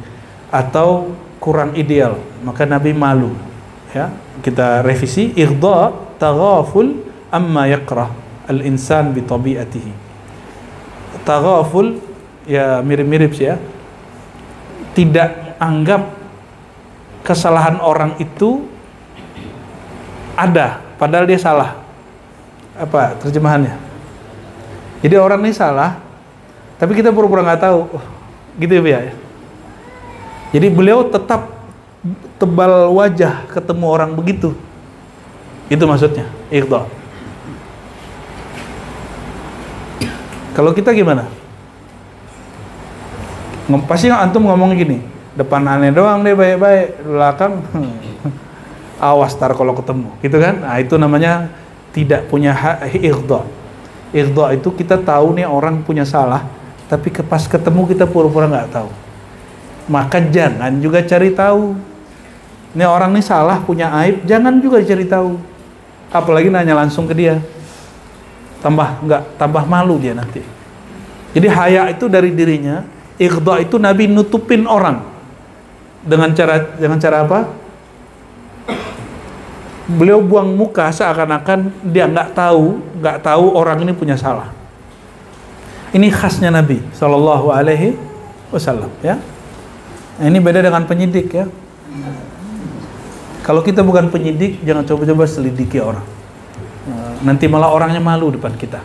atau kurang ideal, maka Nabi malu ya. Kita revisi, ighda taghaful amma yakrah al-insan bi tabi'atihi. Taghaful ya mirip-mirip sih ya, tidak anggap kesalahan orang itu ada padahal dia salah. Apa terjemahannya? Jadi orang ini salah, tapi kita pura-pura nggak tahu, gitu ya. Jadi beliau tetap tebal wajah ketemu orang begitu. Itu maksudnya, ighda. Kalau kita gimana? Pasti antum ngomong gini, depan aneh doang deh baik-baik, belakang awas tar kalau ketemu, gitu kan? Nah itu namanya tidak punya ighda. Ighda itu kita tahu nih orang punya salah, tapi pas ketemu kita pura-pura nggak tahu. Maka jangan juga cari tahu. Ini orang nih salah, punya aib, jangan juga cari tahu. Apalagi nanya langsung ke dia. Tambah malu dia nanti. Jadi haya itu dari dirinya, ighda itu Nabi nutupin orang. Dengan cara apa? Beliau buang muka seakan-akan dia nggak tahu orang ini punya salah. Ini khasnya Nabi Shallallahu Alaihi Wasallam ya. Nah, ini beda dengan penyidik ya. Kalau kita bukan penyidik, jangan coba-coba selidiki orang. Nanti malah orangnya malu depan kita.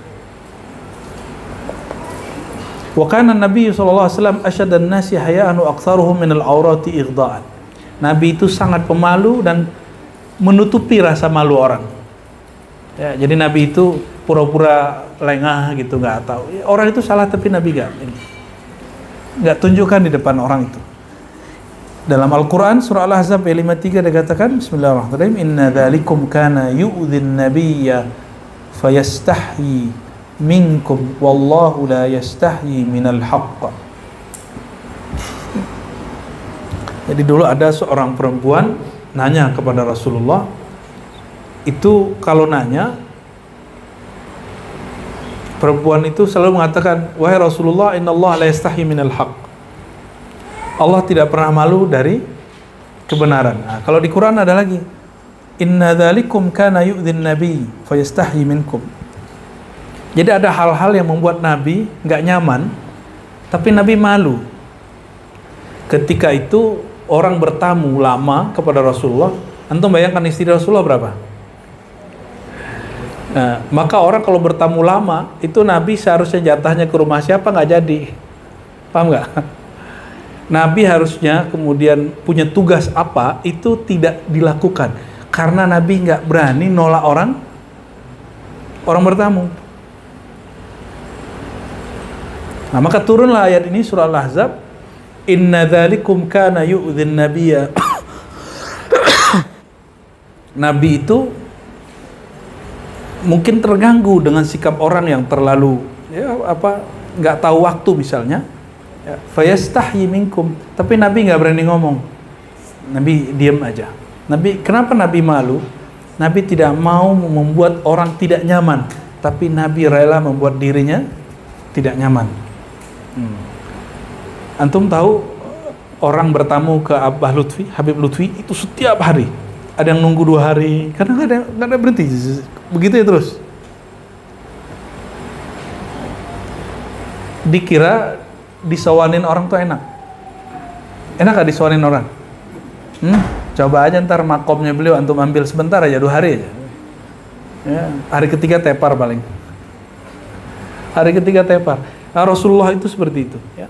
Wa kana Nabi sallallahu alaihi wasallam asyadan nasi haya'an wa aktsaruhum min al-awrati ighda'an. Nabi itu sangat pemalu dan menutupi rasa malu orang. Ya, jadi Nabi itu pura-pura lengah gitu, nggak tahu. Orang itu salah tapi Nabi nggak tunjukkan di depan orang itu. Dalam Al-Quran surah Al-Ahzab ayat 53 dikatakan, Bismillahirrahmanirrahim, Inna dhalikum kana yu'dhin nabiyya fayastahyi minkum wallahu la yastahyi minal haqq. Jadi dulu ada seorang perempuan nanya kepada Rasulullah, itu kalau nanya perempuan itu selalu mengatakan, wahai Rasulullah, innallaha la yastahyi minal haqq. Allah tidak pernah malu dari kebenaran. Nah, kalau di Quran ada lagi, inna dzalikum kana yu'dhin nabi fayastahyi minkum. Jadi ada hal-hal yang membuat Nabi nggak nyaman, tapi Nabi malu. Ketika itu orang bertamu lama kepada Rasulullah. Antum bayangkan istri Rasulullah berapa? Nah, maka orang kalau bertamu lama, itu Nabi seharusnya jatahnya ke rumah siapa nggak jadi. Paham nggak? Nabi harusnya kemudian punya tugas apa, itu tidak dilakukan. Karena Nabi nggak berani nolak orang bertamu. Nah, maka turunlah ayat ini surah Al-Ahzab, inna dzalikum kana yu'dhin nabiyya. Nabi itu mungkin terganggu dengan sikap orang yang terlalu nggak tahu waktu misalnya. Fayastahyi minkum, tapi Nabi nggak berani ngomong. Nabi diam aja. Kenapa Nabi malu? Nabi tidak mau membuat orang tidak nyaman, tapi Nabi rela membuat dirinya tidak nyaman. Antum tahu orang bertamu ke Abah Lutfi, Habib Lutfi itu setiap hari. Ada yang nunggu 2 hari, karena nggak ada berhenti. Begitu ya terus. Dikira disawanin orang tuh enak. Enak gak disawanin orang? Coba aja ntar makomnya beliau antum ambil sebentar aja, 2 hari aja. Ya, hari ketiga tepar paling. Hari ketiga tepar. Nah, Rasulullah itu seperti itu. Ya.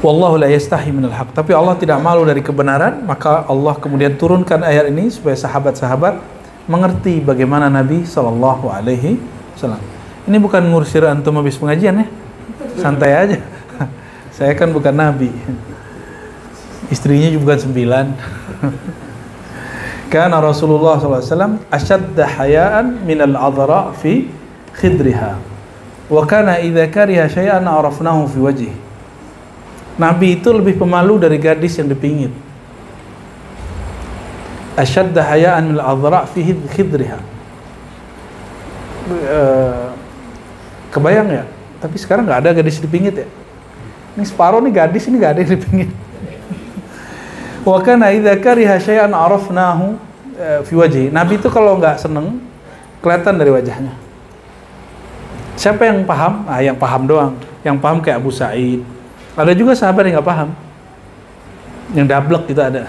Wallahu la yastahi minal haq. Tapi Allah tidak malu dari kebenaran, maka Allah kemudian turunkan ayat ini supaya sahabat-sahabat mengerti bagaimana Nabi Sallallahu Alaihi Wasallam. Ini bukan ngusir antum habis pengajian ya, santai aja. Saya kan bukan Nabi, istrinya juga bukan 9. Karena Rasulullah SAW asyadda hayaan minal adhara fi khidriha, wa kana idza kariha syai'an arafnahu fi wajhi. Nabi itu lebih pemalu dari gadis yang dipingit. Asyadda hayaan minal adhara fi khidriha. Kebayang ya? Tapi sekarang nggak ada gadis dipingit ya. Ini separuh nih gadis, ini nggak ada yang dipingit. Wa kana idza kariha syai'an arafnahu fi wajhi. Nabi itu kalau nggak seneng kelihatan dari wajahnya. Siapa yang paham? Ah, yang paham doang. Yang paham kayak Abu Sa'id. Ada juga sahabat yang nggak paham, yang dablek gitu ada.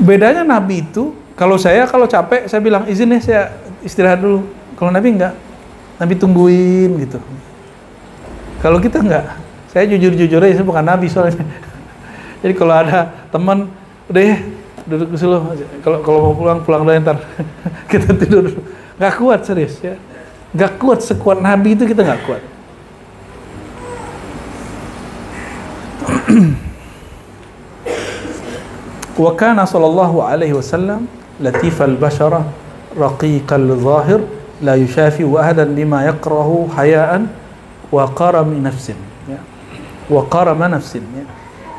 Bedanya Nabi itu, kalau capek saya bilang izin ya, saya istirahat dulu. Kalau Nabi enggak, Nabi tungguin gitu. Kalau kita enggak, saya jujur-jujur aja, saya bukan Nabi soalnya. Jadi kalau ada teman, udah ya duduk di situ. Kalau mau pulang dulu ntar. Kita tidur. Nggak kuat serius ya. Nggak kuat sekuat Nabi itu, kita nggak kuat. Wa kana sallallahu alaihi wasallam latifal bashara raqiqal zahir la yushafi ahadan lima yakrahu hayaan wa qarami nafsin ya. Wa qarama nafsin ya.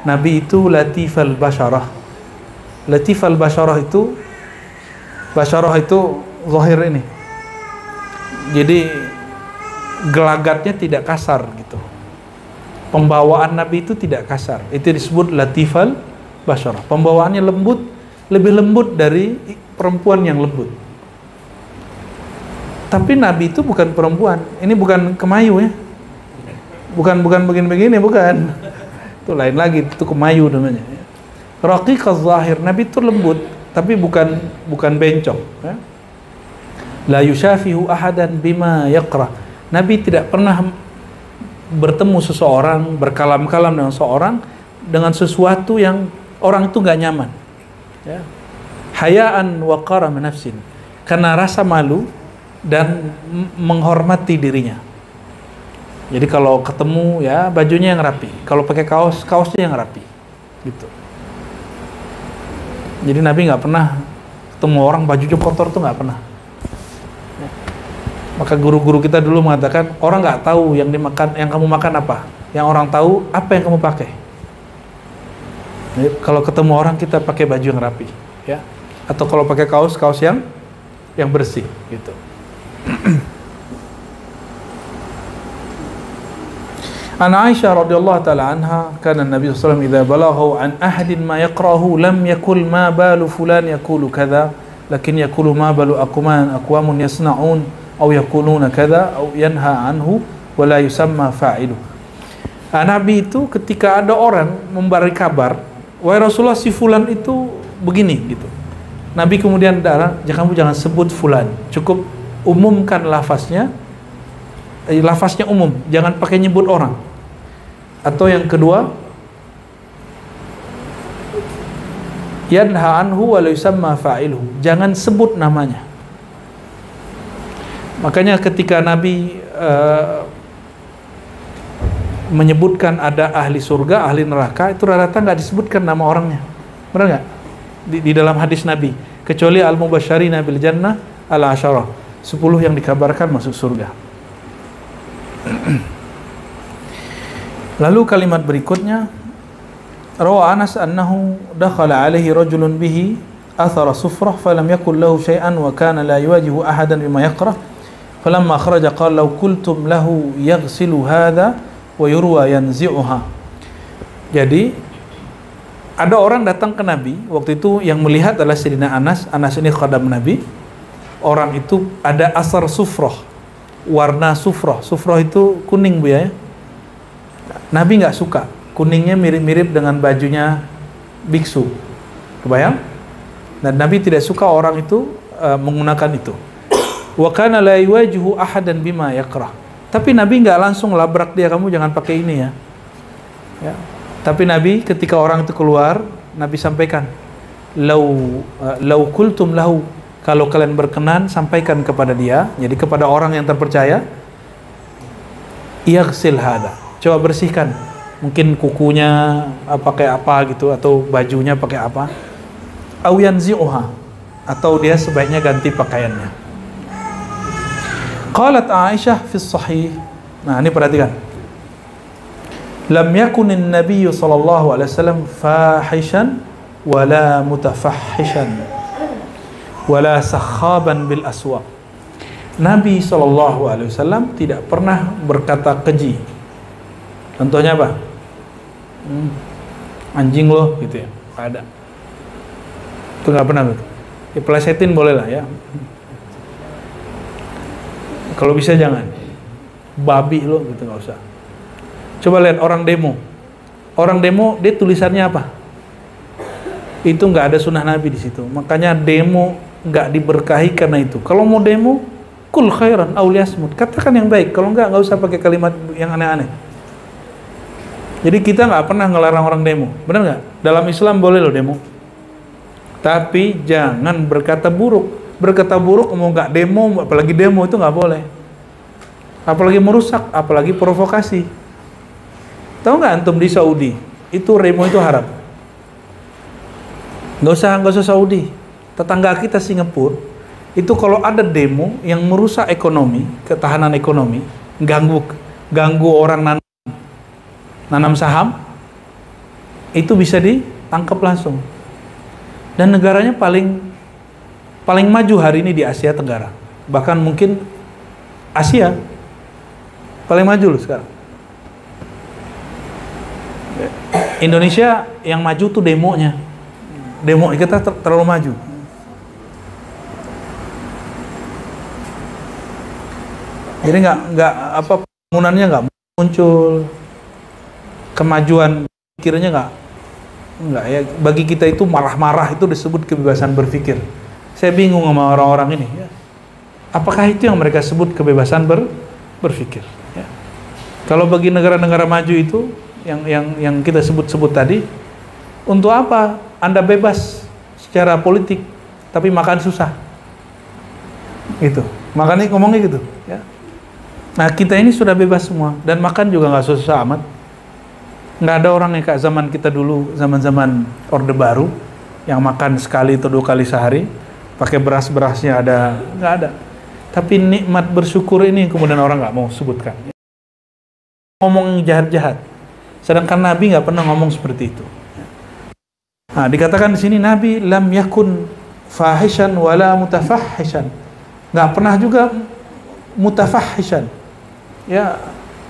Nabi itu latifal basharah. Latifal basharah itu zahir ini. Jadi gelagatnya tidak kasar gitu. Pembawaan Nabi itu tidak kasar. Itu disebut latifal basyarah. Pembawaannya lembut, lebih lembut dari perempuan yang lembut. Tapi Nabi itu bukan perempuan. Ini bukan kemayu ya. Bukan begini-begini, bukan. Itu lain lagi, itu kemayu namanya. Raqiqaz zahir. Nabi itu lembut, tapi bukan bencong ya. La yushafihu ahadan bima yaqra. Nabi tidak pernah bertemu seseorang, berkalam-kalam dengan seseorang dengan sesuatu yang orang itu nggak nyaman ya. Hayaan wa qarama nafsin, karena rasa malu dan menghormati dirinya. Jadi kalau ketemu ya bajunya yang rapi, kalau pakai kaosnya yang rapi gitu. Jadi Nabi nggak pernah ketemu orang bajunya kotor, tuh nggak pernah. Maka guru-guru kita dulu mengatakan, orang nggak tahu yang kamu makan apa, yang orang tahu apa yang kamu pakai. Jadi, kalau ketemu orang kita pakai baju yang rapi, ya, atau kalau pakai kaos yang bersih, gitu. An Aisyah radhiyallahu taala anha, kana Nabi sallallahu alaihi wasallam idza balaghahu an ahadin ma yaqrahu lam yakul ma balu fulan yaqulu kadza, lakin yaqulu ma balu aqwamun yasna'un aw yaquluna kadza aw yanha anhu wa la yusamma fa'ilu. Nabi itu ketika ada orang memberi kabar, wahai Rasulullah si fulan itu begini gitu. Nabi kemudian kamu jangan sebut fulan, cukup umumkan lafaznya. Lafaznya umum, jangan pakai nyebut orang. Atau yang kedua, yanha anhu wa la yusamma fa'iluhu, jangan sebut namanya. Makanya ketika Nabi menyebutkan ada ahli surga, ahli neraka, itu rata-rata nggak disebutkan nama orangnya. Benar nggak? Di dalam hadis Nabi, kecuali al-mubasysyirina bil jannah al-asyarah, 10 yang dikabarkan masuk surga. Lalu kalimat berikutnya, rawa Anas annahu dakhala alaihi rajulun bihi athara sufrah falam yakul lahu syai'an wa kana la yuwajihu ahadan bima yakrah falamma kharaja qala law qultum lahu yaghsilu hadha wa yurwa yanzi'uha. Jadi ada orang datang ke Nabi waktu itu, yang melihat adalah Sayyidina Anas. Anas ini khadam Nabi. Orang itu ada asar sufrah, warna sufrah. Sufrah itu kuning, Bu ya. Nabi nggak suka. Kuningnya mirip-mirip dengan bajunya biksu. Kebayang? Dan Nabi tidak suka orang itu menggunakan itu. Wa kana la yuwajihu ahadan bima yakrah. Tapi Nabi nggak langsung labrak dia, kamu jangan pakai ini ya. Ya. Tapi Nabi ketika orang itu keluar, Nabi sampaikan, lau kultum lahu, kalau kalian berkenan sampaikan kepada dia, jadi kepada orang yang terpercaya, yaghsil hada, coba bersihkan, mungkin kukunya pakai apa gitu, atau bajunya pakai apa, au yanzi'uha, atau dia sebaiknya ganti pakaiannya. Qalat Aisyah fi sahih. Nah, ini perhatikan. Lam yakunin nabiyyu sallallahu alaihi wasallam fahishan wala mutafahhishan wala sakhaban bil aswaq. Nabi sallallahu alaihi wasallam tidak pernah berkata keji. Contohnya apa? Anjing loh gitu ya. Ada. Itu nggak pernah gitu. Dipelesetin boleh lah ya. Kalau bisa jangan. Babi lo gitu, nggak usah. Coba lihat orang demo. Orang demo, dia tulisannya apa? Itu nggak ada sunnah Nabi di situ. Makanya demo nggak diberkahi karena itu. Kalau mau demo, kul khairan aw liyasmut. Katakan yang baik. Kalau nggak usah pakai kalimat yang aneh-aneh. Jadi kita nggak pernah ngelarang orang demo. Benar nggak? Dalam Islam boleh loh demo. Tapi jangan berkata buruk. Berkata buruk mau nggak demo, apalagi demo itu nggak boleh. Apalagi merusak, apalagi provokasi. Tahu nggak antum di Saudi itu demo itu haram. Nggak usah Saudi. Tetangga kita Singapura itu kalau ada demo yang merusak ekonomi, ketahanan ekonomi, ganggu orang nanam saham, itu bisa ditangkap langsung. Dan negaranya paling maju hari ini di Asia Tenggara, bahkan mungkin Asia paling maju loh sekarang. Indonesia yang maju tuh demonya. Demo kita terlalu maju. Jadi nggak apa, pembangunannya nggak muncul, kemajuan pikirnya nggak ya. Bagi kita itu marah-marah itu disebut kebebasan berpikir. Saya bingung sama orang-orang ini. Ya. Apakah itu yang mereka sebut kebebasan berpikir? Ya. Kalau bagi negara-negara maju itu yang kita sebut-sebut tadi, untuk apa Anda bebas secara politik tapi makan susah? Gitu. Makanya ngomongnya gitu, ya. Nah, kita ini sudah bebas semua dan makan juga nggak susah amat. Nggak ada orang yang kayak zaman kita dulu, zaman-zaman Orde Baru, yang makan sekali atau 2 kali sehari, pakai beras-berasnya ada, nggak ada. Tapi nikmat bersyukur ini kemudian orang nggak mau sebutkan. Ngomong jahat-jahat. Sedangkan Nabi nggak pernah ngomong seperti itu. Nah, dikatakan di sini Nabi lam yakun fahishan wala mutafahhishan. Nggak pernah juga mutafahhishan. Ya,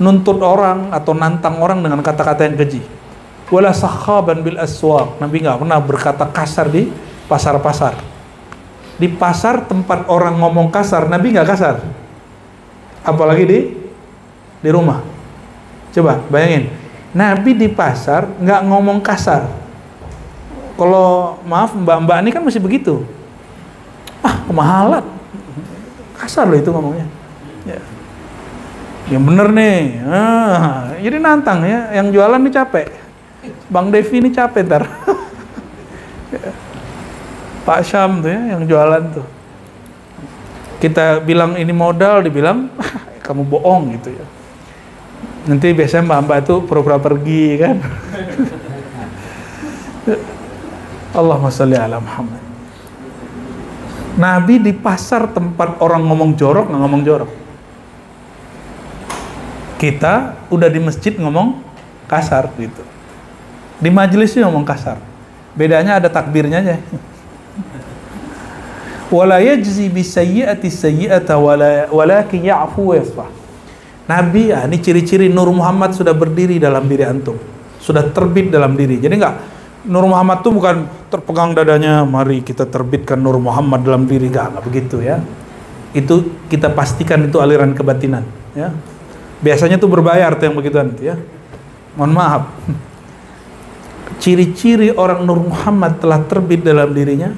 nuntut orang atau nantang orang dengan kata-kata yang keji. Wala sakhaban bil aswaq. Nabi nggak pernah berkata kasar di pasar-pasar. Di pasar tempat orang ngomong kasar, Nabi nggak kasar. Apalagi di rumah. Coba bayangin, Nabi di pasar nggak ngomong kasar. Kalau maaf mbak-mbak ini kan masih begitu. Kemahalan. Kasar loh itu ngomongnya. Ya. Yang bener nih. Jadi nantang ya, yang jualan nih capek. Bang Devi ini capek ntar. Pak Syam tuh ya, yang jualan tuh. Kita bilang ini modal, dibilang kamu bohong gitu ya. Nanti biasanya mbak-mbak itu pura-pura pergi kan. Allahumma sholli ala Muhammad. Nabi di pasar tempat orang ngomong jorok, nggak ngomong jorok. Kita udah di masjid ngomong kasar gitu. Di majelisnya ngomong kasar. Bedanya ada takbirnya aja. Wala yajzi bisayyi'ati sayyi'ata walakin ya'fu wa yasfah. Nabi, ini ciri-ciri Nur Muhammad sudah berdiri dalam diri antum. Sudah terbit dalam diri. Jadi enggak, Nur Muhammad itu bukan terpegang dadanya, mari kita terbitkan Nur Muhammad dalam diri, enggak begitu ya. Itu kita pastikan itu aliran kebatinan ya. Biasanya tuh berbayar tuh yang begituan ya. Mohon maaf. Ciri-ciri orang Nur Muhammad telah terbit dalam dirinya.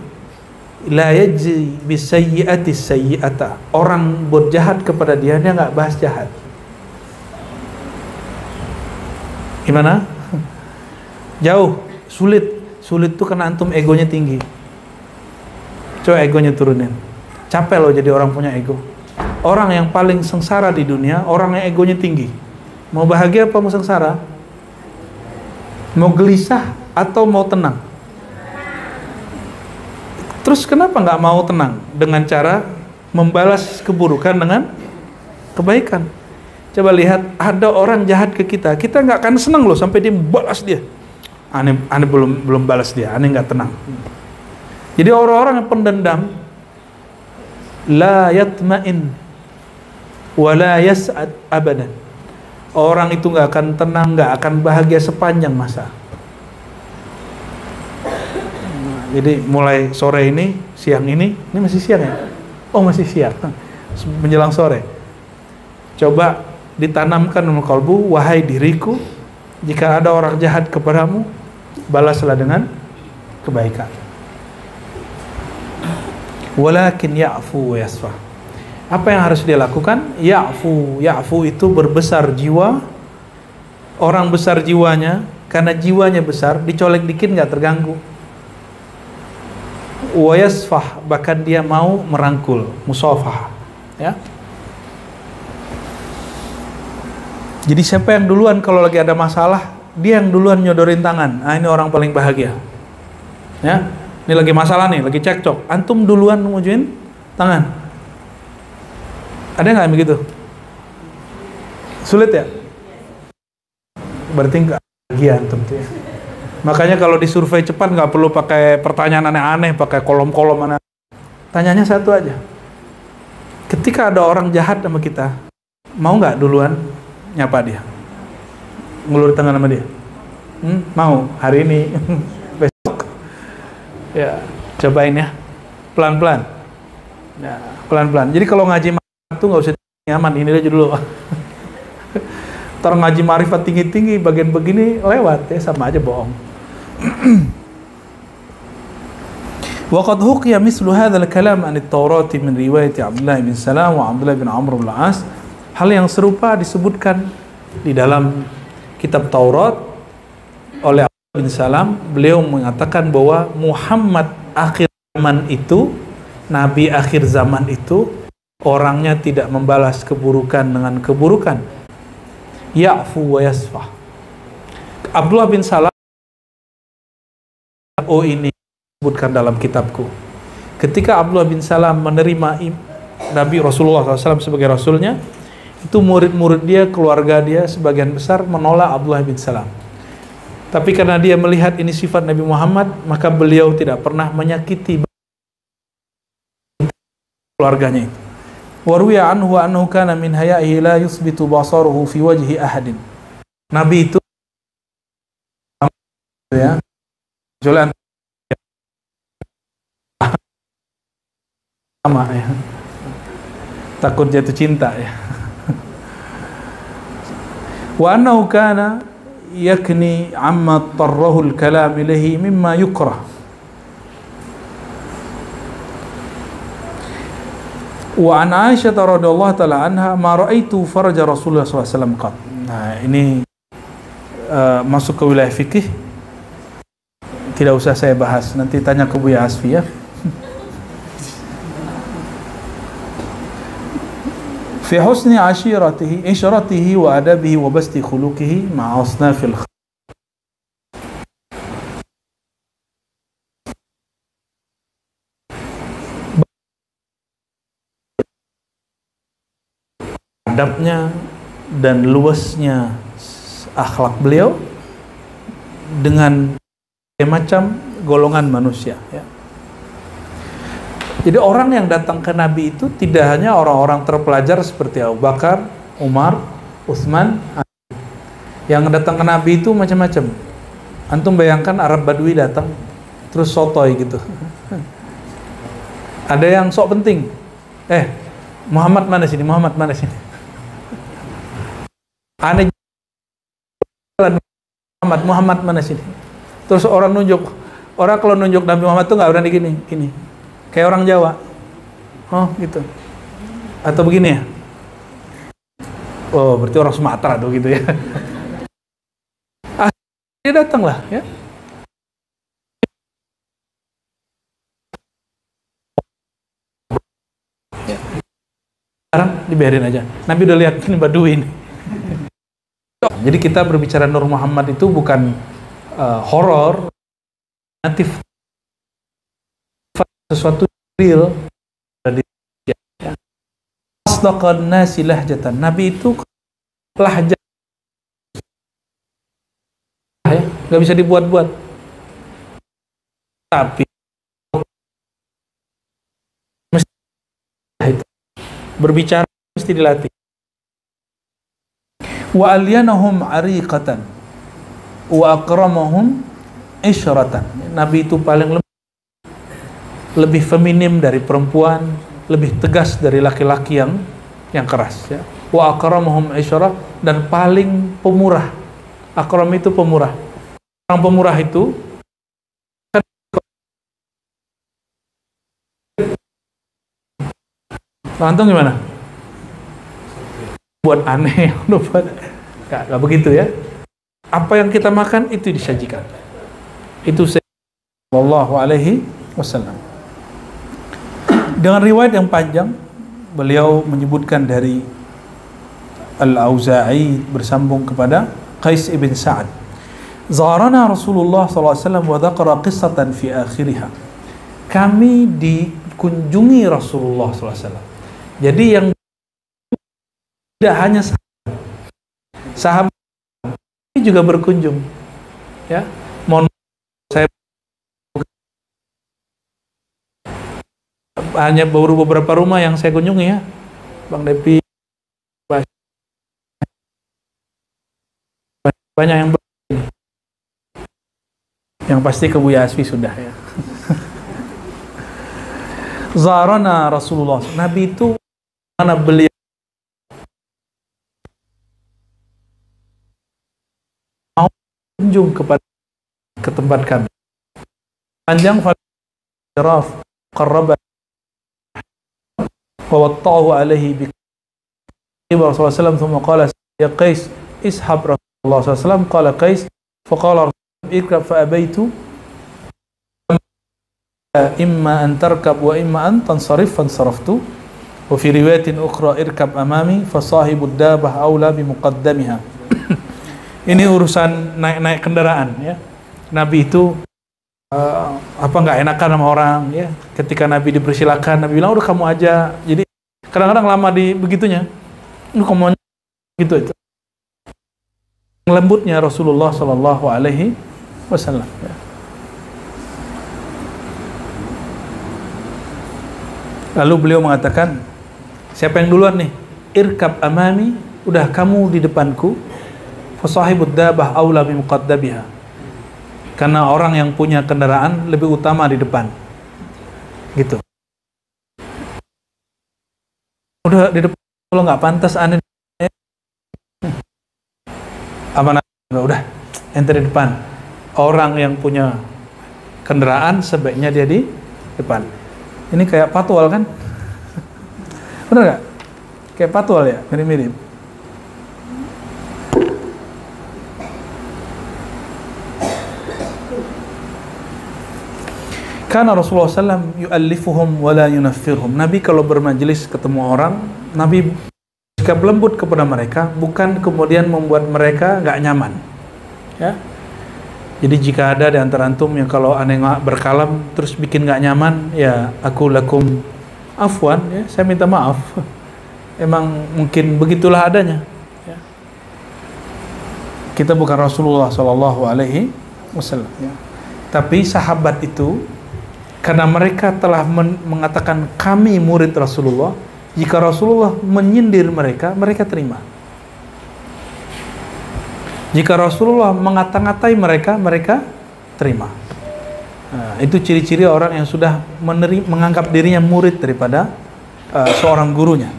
La yajzi bisayyi'ati sayyi'ata. Orang buat jahat kepada dia nggak bahas jahat. Gimana? Jauh, sulit tuh karena antum egonya tinggi. Coba egonya turunin. Capek loh jadi orang punya ego. Orang yang paling sengsara di dunia, orang yang egonya tinggi. Mau bahagia apa mau sengsara? Mau gelisah atau mau tenang? Terus kenapa nggak mau tenang? Dengan cara membalas keburukan dengan kebaikan. Coba lihat, ada orang jahat ke kita nggak akan senang loh sampai dia balas dia. Aneh belum balas dia, aneh nggak tenang. Jadi orang-orang yang pendendam, la yatma'in wa la yas'ad abadan. Orang itu nggak akan tenang, nggak akan bahagia sepanjang masa. Jadi mulai sore ini, siang ini masih siang ya? Oh masih siang, menjelang sore. Coba ditanamkan dalam kalbu, wahai diriku, jika ada orang jahat kepadamu, balaslah dengan kebaikan. Walakin ya'fu wa yasfah. Apa yang harus dia lakukan? Ya'fu itu berbesar jiwa. Orang besar jiwanya, karena jiwanya besar, dicolek dikit nggak terganggu. Wa yasfah, bahkan dia mau merangkul, musafah ya. Jadi siapa yang duluan kalau lagi ada masalah, dia yang duluan nyodorin tangan. Ini orang paling bahagia ya. Ini lagi masalah nih, lagi cekcok, antum duluan ngujuin tangan. Ada nggak begitu? Sulit ya? Berarti nggak bahagia antum tuh ya. Makanya kalau di survei cepat nggak perlu pakai pertanyaan aneh-aneh, pakai kolom-kolom aneh. Tanyanya satu aja. Ketika ada orang jahat sama kita, mau nggak duluan nyapa dia? Ngulur tangan sama dia? Mau hari ini, besok. Ya, cobain ya, pelan-pelan. Ya, pelan-pelan. Jadi kalau ngaji itu nggak usah nyaman, ini aja dulu. Ntar ngaji marifat tinggi-tinggi, bagian begini lewat ya, sama aja bohong. Waqad huqiya mislu hadzal kalam an at-Taurat min riwayat Abdullah bin Salam wa Abdullah bin Amr bin Al-As. Hal yang serupa disebutkan di dalam kitab Taurat oleh Abdullah bin Salam. Beliau mengatakan bahwa Muhammad akhir zaman itu, Nabi akhir zaman itu, orangnya tidak membalas keburukan dengan keburukan. Ya'fu wa yasfah. Abdullah bin Salam, ini disebutkan dalam kitabku. Ketika Abdullah bin Salam menerima Nabi Rasulullah SAW sebagai Rasulnya, itu murid-murid dia, keluarga dia sebagian besar menolak Abdullah bin Salam. Tapi karena dia melihat ini sifat Nabi Muhammad, maka beliau tidak pernah menyakiti keluarganya itu. Wa ruwiya anhu annahu kana min haya'ihi la yusbitu basaruhu fi wajhi ahadin. Nabi itu ya, jalan sama ya. Takut jatuh cinta ya. Wa annahu kana yakni amma tarrahu al-kalam ilayhi mimma yukrah. Wa an Aisyah radhiyallahu taala anha ma raaitu faraja Rasulullah SAW qat. Nah, ini masuk ke wilayah fikih. Tidak usah saya bahas, nanti tanya ke Buya Asfi ya. Fi husni isyratihi wa adabihi wa basti khuluqihi ma'a asnafil adabnya dan luasnya akhlak beliau dengan macam golongan manusia ya. Jadi orang yang datang ke Nabi itu tidak hanya orang-orang terpelajar seperti Abu Bakar, Umar, Utsman. Yang datang ke Nabi itu macam-macam. Antum bayangkan Arab Badui datang terus sotoy gitu. Ada yang sok penting. Muhammad mana sini? Muhammad mana sini? Aneh, Muhammad mana sini? Terus orang kalau nunjuk Nabi Muhammad tuh nggak berani gini, kayak orang Jawa, oh gitu, atau begini ya, oh berarti orang Sumatera tuh gitu ya. Dia datang lah ya. Sekarang dibiarin aja. Nabi udah lihat ini Badui ini. Jadi kita berbicara Nur Muhammad itu bukan horor, natif, sesuatu real. Asdaqan nasi lahjatan. Nabi itu lahjat, nggak bisa dibuat-buat. Tapi berbicara mesti dilatih. Wa alyanahum ariqatan wa akramahum isyratan. Nabi itu paling lebih feminim dari perempuan, lebih tegas dari laki-laki yang keras ya. Wa akramahum isyarah, dan paling pemurah. Akram itu pemurah. Orang pemurah itu Antum gimana? Buat aneh, buat nggak begitu ya. Apa yang kita makan itu disajikan. Itu sallallahu alaihi wasallam. Dengan riwayat yang panjang, beliau menyebutkan dari Al-Auza'i bersambung kepada Qais ibn Sa'ad. Zarana Rasulullah SAW wa dzakara qissatan fi akhiriha. Kami dikunjungi Rasulullah SAW. Jadi yang tidak hanya sahabat ini juga berkunjung ya. Mohon saya hanya baru beberapa rumah yang saya kunjungi ya, Bang Depi, banyak yang pasti ke Buya Asfi sudah ya. Zarana Rasulullah, Nabi itu mana beliau mau kunjung ke tempat kami. Panjang faraf qarraba wa watta'ahu alaihi bi Rasulullah sallallahu alaihi wasallam qala ya Qais ishab Rasulullah sallallahu alaihi wasallam qala Qais faqala irkab fa abaitu imma an tarkab wa imma an tansarif fansaraftu wa fi riwayatin ukhra irkab amami fa sahibud dabah aula bi muqaddamiha. Ini urusan naik kendaraan ya. Nabi itu nggak enakan sama orang ya. Ketika Nabi dipersilakan, Nabi bilang udah kamu aja. Jadi kadang-kadang lama di begitunya, lu kamu gitu itu. Lembutnya Rasulullah Shallallahu Alaihi Wasallam. Ya. Lalu beliau mengatakan, Siapa yang duluan nih? Irkab amami, udah kamu di depanku. Fasahibud dabah aula bi muqaddabiha. Karena orang yang punya kendaraan lebih utama di depan. Gitu. Udah di depan, kalau nggak pantas aneh. Apa udah ente di depan. Orang yang punya kendaraan sebaiknya dia di depan. Ini kayak patwal kan? Bener nggak? Kayak patwal ya, mirip-mirip. Karena Rasulullah SAW yu'allifuhum wa la yunaffirhum. Nabi kalau bermajelis ketemu orang, Nabi sikap lembut kepada mereka, bukan kemudian membuat mereka nggak nyaman. Ya. Jadi jika ada di antara antum yang kalau aneh berkalam terus bikin nggak nyaman, ya aku lakum afwan, ya saya minta maaf. Emang mungkin begitulah adanya. Ya. Kita bukan Rasulullah SAW. Ya. Tapi sahabat itu, karena mereka telah mengatakan kami murid Rasulullah, jika Rasulullah menyindir mereka, mereka terima. Jika Rasulullah mengata-ngatai mereka, mereka terima. Nah, itu ciri-ciri orang yang sudah menganggap dirinya murid daripada seorang gurunya.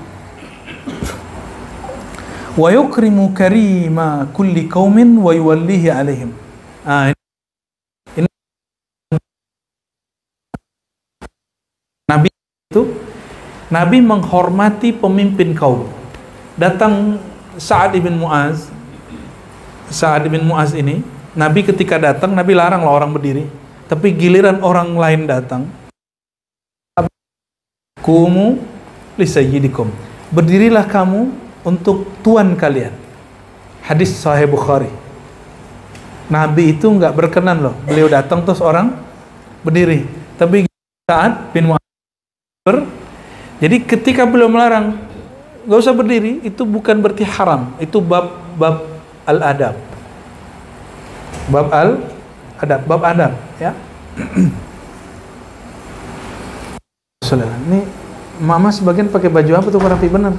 Wa yukrimu karima kulli qaumin wa yuwallihi alaihim. Nabi itu, Nabi menghormati pemimpin kaum. Datang Sa'ad bin Mu'az. Sa'ad bin Mu'az ini, Nabi ketika datang, Nabi larang lah orang berdiri. Tapi giliran orang lain datang, Kumu li sayyidikum. Berdirilah kamu untuk tuan kalian. Hadis Sahih Bukhari. Nabi itu nggak berkenan loh. Beliau datang terus orang berdiri. Tapi Sa'ad bin Mu'az jadi ketika beliau melarang nggak usah berdiri, itu bukan berarti haram. Itu bab al-adab, bab adab ya. Ini mama sebagian pakai baju apa tuh rapi bener.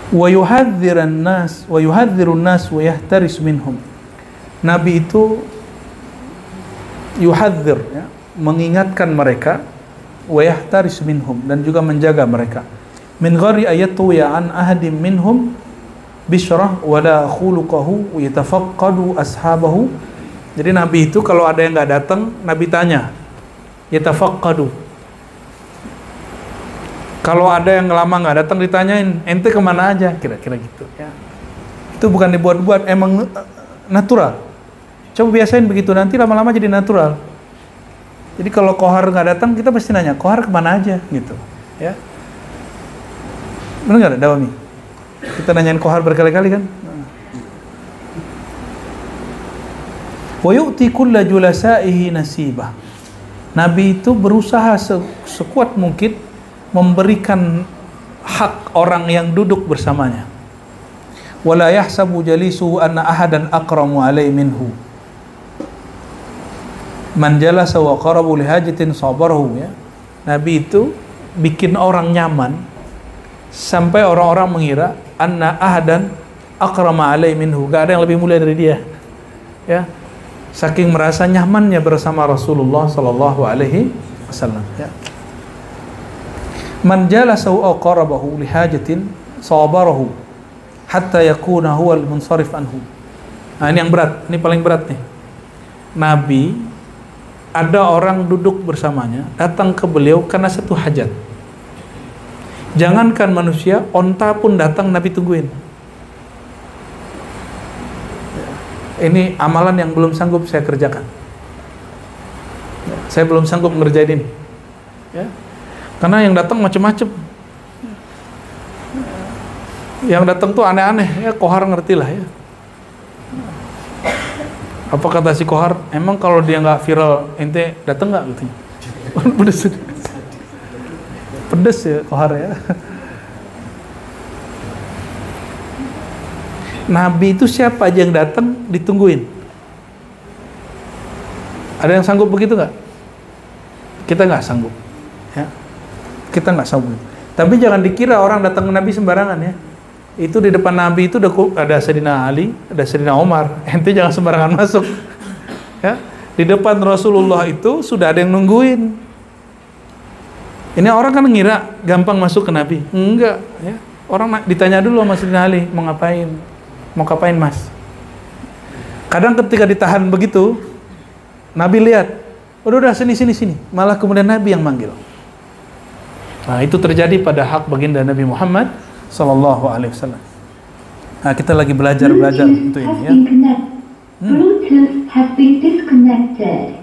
wa yuhadzirun nas wa yahtaris minhum. Nabi itu yuhadzir, ya, mengingatkan mereka, wa yahtaris minhum, dan juga menjaga mereka. Min ghairi ayatu ya an ahadim minhum bishrah wala khuluquhu wa yatafaqqadu ashabahu. Jadi Nabi itu kalau ada yang nggak datang, Nabi tanya, yatafaqqadu. Kalau ada yang lama nggak datang ditanyain, ente kemana aja, kira-kira gitu ya. Itu bukan dibuat-buat, emang natural. Coba biasain begitu, nanti lama-lama jadi natural. Jadi kalau kohar nggak datang, kita pasti nanya, kohar kemana aja gitu ya. Benar nggak Dawami? Kita nanyain kohar berkali-kali kan. Wa yu'ti kulla julasaihi nasibah. Nabi itu berusaha sekuat mungkin memberikan hak orang yang duduk bersamanya. Wala yahsabu jalisu anna ahadan aqramu alai minhu. Man jalasa wa qarabu li hajatin sabarahu, ya. Nabi itu bikin orang nyaman sampai orang-orang mengira anna ahadan aqrama alai minhu, gak ada yang lebih mulia dari dia. Ya. Saking merasa nyamannya bersama Rasulullah sallallahu alaihi wasallam, ya. Man jalasa wa qarabahu li hajatin sabarahu hatta yakuna huwa al-munsarif anhu. Nah, ini yang berat, ini paling berat nih. Nabi, ada orang duduk bersamanya, datang ke beliau karena satu hajat. Jangankan manusia, onta pun datang Nabi tungguin. Ini amalan yang belum sanggup saya kerjakan. Saya belum sanggup ngerjain ini. Ya. Karena yang datang macam-macam. Yang datang tuh aneh-aneh, ya kohar ngerti lah ya. Apa kata si kohar? Emang kalau dia nggak viral, ente datang nggak gitu? Pedes ya kohar ya. Nabi itu siapa aja yang datang ditungguin. Ada yang sanggup begitu nggak? Kita nggak sanggup, ya. Kita nggak sanggup. Tapi jangan dikira orang datang ke Nabi sembarangan ya. Itu di depan Nabi itu ada Sayyidina Ali, ada Sayyidina Umar. Ente jangan sembarangan masuk. Ya, di depan Rasulullah itu sudah ada yang nungguin. Ini orang kan ngira gampang masuk ke Nabi. Enggak, ya. Orang ditanya dulu sama Sayyidina Ali, mau ngapain? Mau ngapain, Mas? Kadang ketika ditahan begitu, Nabi lihat, udah sini. Malah kemudian Nabi yang manggil. Nah, itu terjadi pada hak baginda Nabi Muhammad sallallahu alaihi wasallam. Nah, kita lagi belajar untuk ini ya. Bluetooth has been disconnected.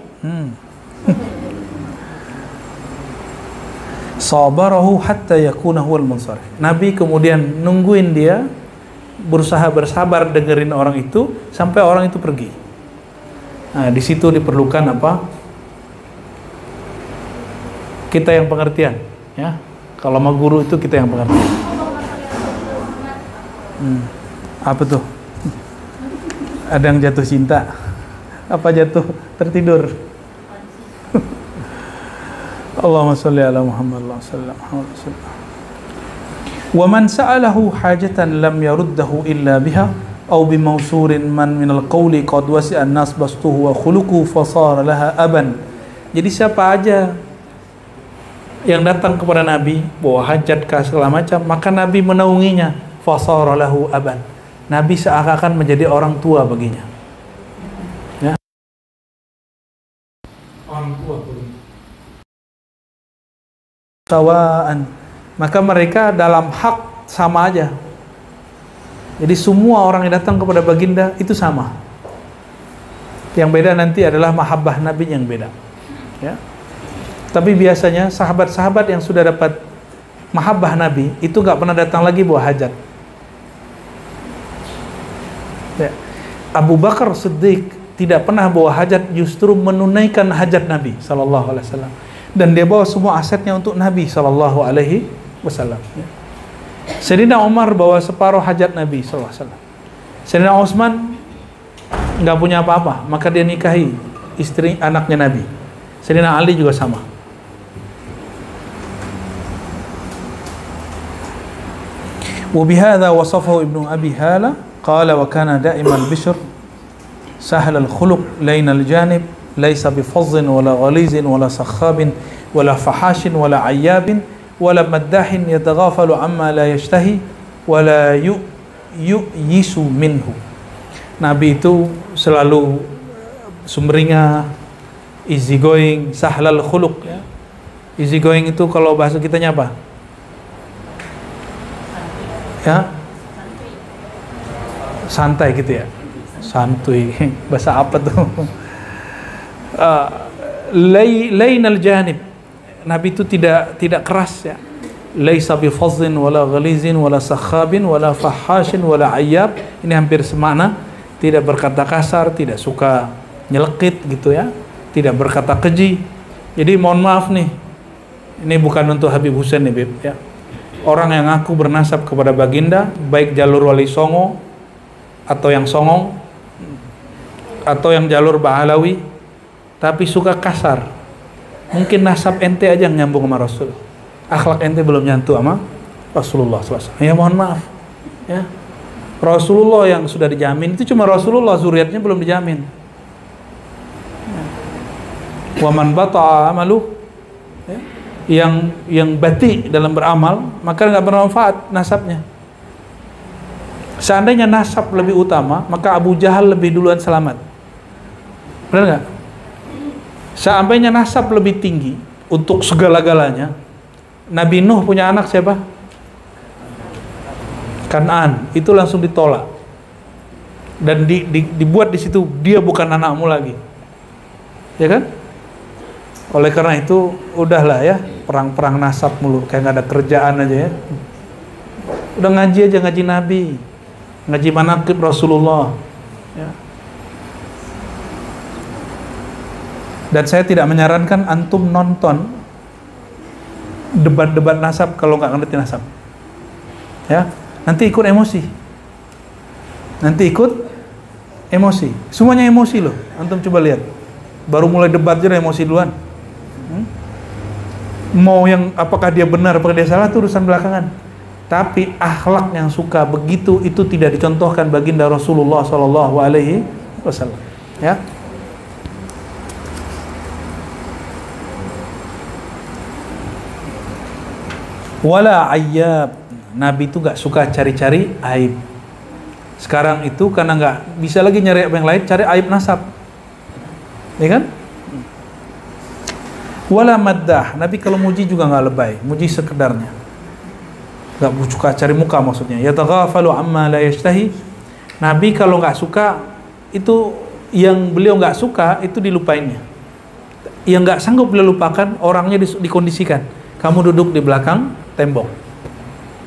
Sabarahu hatta yakuna huwal munsarif. Nabi kemudian nungguin dia, berusaha bersabar dengerin orang itu sampai orang itu pergi. Nah, di situ diperlukan apa? Kita yang pengertian, ya. Kalau sama guru itu kita yang pengertian. Apa tuh? Ada yang jatuh cinta? Apa jatuh tertidur? Allahumma sholli ala Muhammad sallallahu alaihi wasallam. Wa man sa'alahu hajatan lam yaruddahu illa biha aw bi mawsurin man min al-qawli qad wasi'a an-nas bastuhu wa khuluquhu fasara laha aban. Jadi siapa aja yang datang kepada Nabi bawa hajat ke segala macam, maka Nabi menaunginya, fasara lahu aban. Nabi seakan-akan menjadi orang tua baginya. Ya. Orang tua baginya. Sawaan, maka mereka dalam hak sama aja. Jadi semua orang yang datang kepada baginda itu sama. Yang beda nanti adalah mahabbah Nabi yang beda. Ya. Tapi biasanya sahabat-sahabat yang sudah dapat mahabbah Nabi itu nggak pernah datang lagi bawa hajat. Ya. Abu Bakar Siddiq tidak pernah bawa hajat, justru menunaikan hajat Nabi sallallahu alaihi wasallam. Dan dia bawa semua asetnya untuk Nabi sallallahu alaihi wasallam. Ya. Sayyidina Umar bawa separuh hajat Nabi sallallahu alaihi wasallam. Sayyidina Utsman nggak punya apa-apa, maka dia nikahi istri anaknya Nabi. Sayyidina Ali juga sama. وبهذا وصفه ابن أبي هالة قال وكان دائما البشر سهل الخلق لين الجانب ليس بفظ ولا غليظ ولا سخاب ولا فحاش ولا عياب ولا مداح يتغافل عما لا يشتهي ولا يؤيس منه. Nabi itu selalu sumringah, easy going, sahlal khuluq ya. Easy going itu kalau bahasa kitanya apa? Ya, santai gitu ya, santuy. Bahasa apa tuh? Lainal janib. Nabi itu tidak keras ya. Laisa bi fazzin wala ghalizin wala sakhabin wala fahashin wala ayyab. Ini hampir semakna. Tidak berkata kasar, tidak suka nyelekit gitu ya. Tidak berkata keji. Jadi mohon maaf nih. Ini bukan untuk Habib Hussein nih, Bib ya. Orang yang ngaku bernasab kepada baginda, baik jalur Wali Songo atau yang Songong atau yang jalur Bahalawi, tapi suka kasar. Mungkin nasab ente aja yang nyambung sama Rasul, akhlak ente belum nyantu sama Rasulullah SAW. Ya mohon maaf ya. Rasulullah yang sudah dijamin itu cuma Rasulullah, zuriatnya belum dijamin. Wa man bata'a amalu ya. Yang bati dalam beramal, maka nggak bermanfaat nasabnya. Seandainya nasab lebih utama, maka Abu Jahal lebih duluan selamat. Benar nggak? Seandainya nasab lebih tinggi untuk segala-galanya, Nabi Nuh punya anak siapa? Kan'an, itu langsung ditolak dan dibuat di situ dia bukan anakmu lagi, ya kan? Oleh karena itu udahlah ya, perang-perang nasab mulu, kayak nggak ada kerjaan aja ya. Udah ngaji aja, ngaji Nabi, ngaji manaqib Rasulullah ya. Dan saya tidak menyarankan antum nonton debat-debat nasab kalau nggak ngerti nasab ya, nanti ikut emosi Nanti ikut emosi. Semuanya emosi loh. Antum coba lihat. Baru mulai debat aja emosi duluan. Mau yang apakah dia benar, apakah dia salah itu urusan belakangan. Tapi akhlak yang suka begitu itu tidak dicontohkan baginda Rasulullah Sallallahu Alaihi Wasallam. Ya. Wala ayyab. Nabi itu gak suka cari-cari aib. Sekarang itu karena gak bisa lagi nyari aib yang lain, cari aib nasab. Ya kan? Wala maddah. Nabi kalau muji juga gak lebay, muji sekedarnya. Gak suka cari muka maksudnya. Yataghafalu amma la yashtahi. Nabi kalau gak suka, itu yang beliau gak suka, itu dilupainnya. Yang gak sanggup beliau lupakan, orangnya dikondisikan. Kamu duduk di belakang tembok.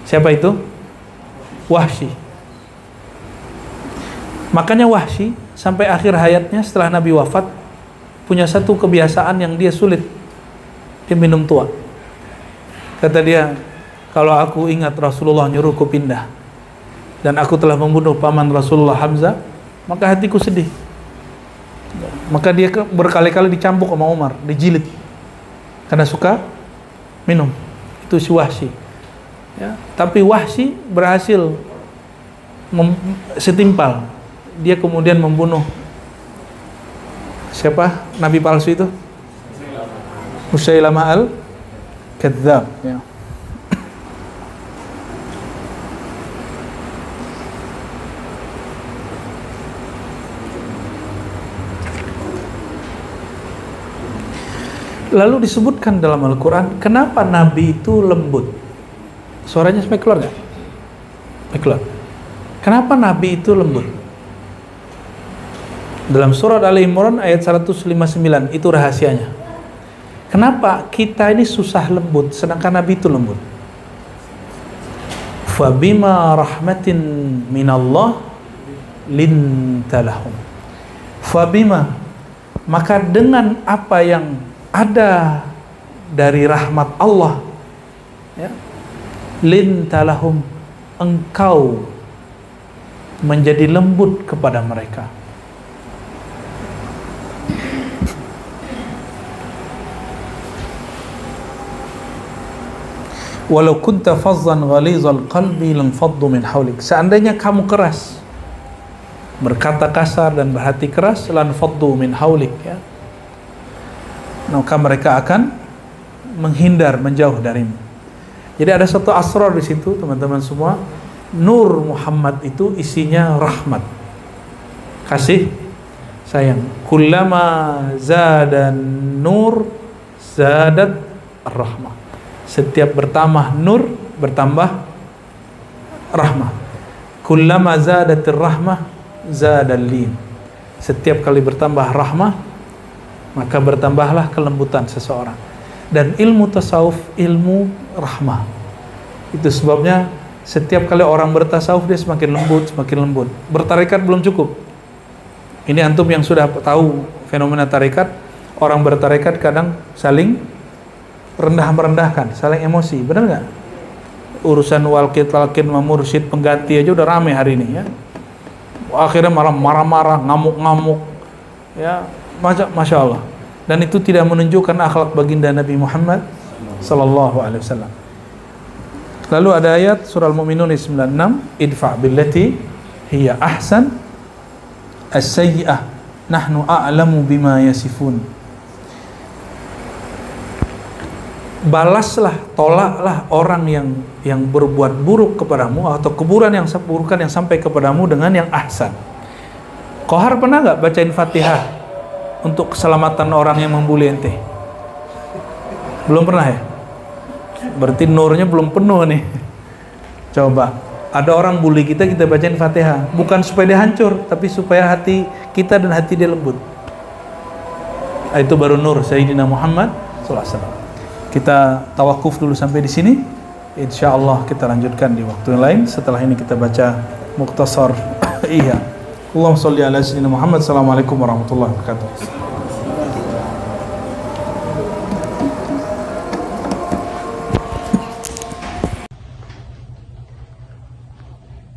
Siapa itu? Wahsy. Makanya Wahsy sampai akhir hayatnya setelah Nabi wafat punya satu kebiasaan yang dia sulit. Dia minum tua. Kata dia, kalau aku ingat Rasulullah nyuruhku pindah dan aku telah membunuh paman Rasulullah Hamzah, maka hatiku sedih. Maka dia berkali-kali dicambuk sama Umar, dijilid karena suka minum. Itu si Wahsy. Ya, tapi Wahsy berhasil setimpal. Dia kemudian membunuh siapa? Nabi palsu itu? Musailamah al-Kadzdzab. Ya. Lalu disebutkan dalam Al-Quran, kenapa Nabi itu lembut? Suaranya sampai keluar nggak? Sampai keluar. Kenapa Nabi itu lembut? Dalam surat Ali Imran ayat 159, itu rahasianya. Kenapa kita ini susah lembut, sedangkan Nabi itu lembut? Fabima rahmatin minallah lintalahum. Fabima, maka dengan apa yang ada dari rahmat Allah, ya, lintalahum, engkau menjadi lembut kepada mereka. Walau kunta fazzan ghalizal qalbi lanfaddu min hawlik. Seandainya kamu keras, berkata kasar dan berhati keras, lanfaddu min hawlik, ya, maka mereka akan menghindar, menjauh darimu. Jadi ada satu asrar di situ, teman-teman semua. Nur Muhammad itu isinya rahmat, kasih sayang. Kullama zadan nur zadat rahmah. Setiap bertambah nur, bertambah rahmah. Kullama zadatir rahmah zadal lin. Setiap kali bertambah rahmah, maka bertambahlah kelembutan seseorang. Dan ilmu tasawuf, ilmu rahmah. Itu sebabnya setiap kali orang bertasawuf dia semakin lembut, semakin lembut. Bertarekat belum cukup. Ini antum yang sudah tahu fenomena tarekat. Orang bertarekat kadang saling rendah-merendahkan, saling emosi, benar nggak? Urusan walqit-talqin, mursyid, pengganti aja udah rame hari ini, ya. Akhirnya malah marah-marah, ngamuk-ngamuk, ya, masya Allah. Dan itu tidak menunjukkan akhlak baginda Nabi Muhammad sallallahu alaihi wasallam. Lalu ada ayat surah Al-Mu'minun 96, idfa' billati hiya ahsan as-sayyi'ah nahnu a'lamu bima yasifun. Balaslah, tolaklah orang yang berbuat buruk kepadamu atau keburukan yang sampai kepadamu dengan yang ahsan. Kohar pernah nggak bacain Fatihah untuk keselamatan orang yang membuli ente? Belum pernah ya? Berarti nurnya belum penuh nih. Coba, ada orang bully kita bacain Fatihah, bukan supaya dia hancur, tapi supaya hati kita dan hati dia lembut. Itu baru nur Sayyidina Muhammad SAW. Kita tawakuf dulu sampai di sini. Insyaallah kita lanjutkan di waktu yang lain. Setelah ini kita baca Mukhtasar. Iya. Allahumma sholli ala sayyidina Muhammad. Assalamualaikum warahmatullahi wabarakatuh.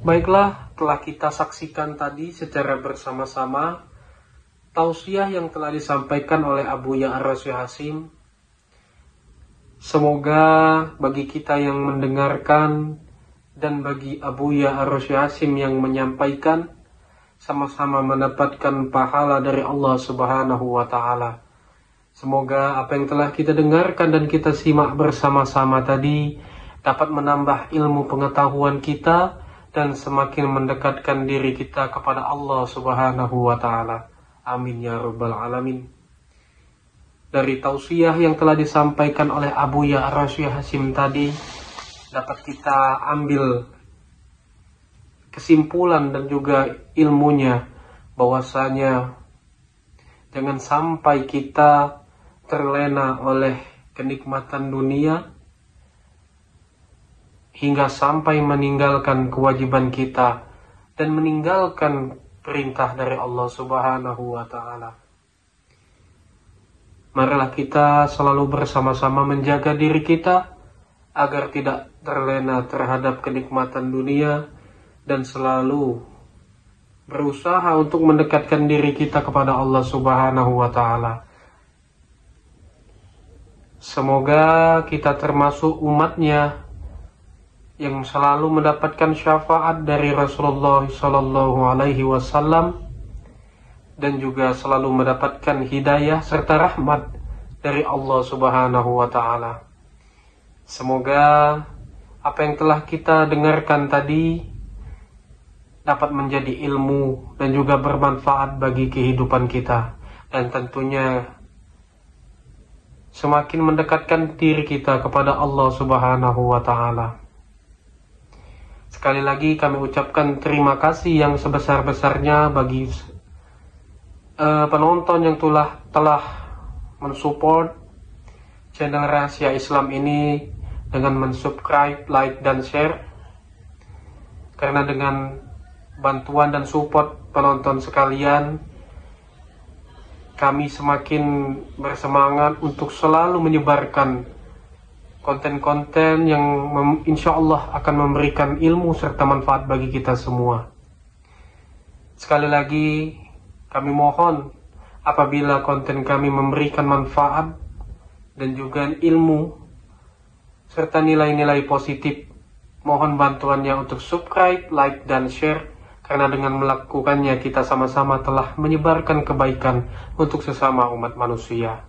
Baiklah, telah kita saksikan tadi secara bersama-sama, tausiah yang telah disampaikan oleh Abu Ya'ra Syekh Hasim, semoga bagi kita yang mendengarkan dan bagi Abu Ya'ra Syekh Hasim yang menyampaikan, sama-sama mendapatkan pahala dari Allah Subhanahu wa Ta'ala. Semoga apa yang telah kita dengarkan dan kita simak bersama-sama tadi dapat menambah ilmu pengetahuan kita dan semakin mendekatkan diri kita kepada Allah Subhanahu wa Ta'ala. Amin ya rabbal alamin. Dari tausiah yang telah disampaikan oleh Abu Ya'ra Syekh Hasim tadi, dapat kita ambil kesimpulan dan juga ilmunya, bahwasanya jangan sampai kita terlena oleh kenikmatan dunia hingga sampai meninggalkan kewajiban kita dan meninggalkan perintah dari Allah Subhanahu wa Ta'ala. Marilah kita selalu bersama-sama menjaga diri kita agar tidak terlena terhadap kenikmatan dunia dan selalu berusaha untuk mendekatkan diri kita kepada Allah Subhanahu wa Ta'ala. Semoga kita termasuk umatnya yang selalu mendapatkan syafaat dari Rasulullah Sallallahu Alaihi Wasallam dan juga selalu mendapatkan hidayah serta rahmat dari Allah Subhanahu wa Ta'ala. Semoga apa yang telah kita dengarkan tadi dapat menjadi ilmu dan juga bermanfaat bagi kehidupan kita, dan tentunya semakin mendekatkan diri kita kepada Allah Subhanahu wa Ta'ala. Sekali lagi kami ucapkan terima kasih yang sebesar-besarnya bagi penonton yang telah mensupport channel Rahasia Islam ini dengan mensubscribe, like, dan share. Karena dengan bantuan dan support penonton sekalian, kami semakin bersemangat untuk selalu menyebarkan konten-konten yang insya Allah akan memberikan ilmu serta manfaat bagi kita semua. Sekali lagi kami mohon, apabila konten kami memberikan manfaat dan juga ilmu serta nilai-nilai positif, mohon bantuannya untuk subscribe, like, dan share. Karena dengan melakukannya kita sama-sama telah menyebarkan kebaikan untuk sesama umat manusia.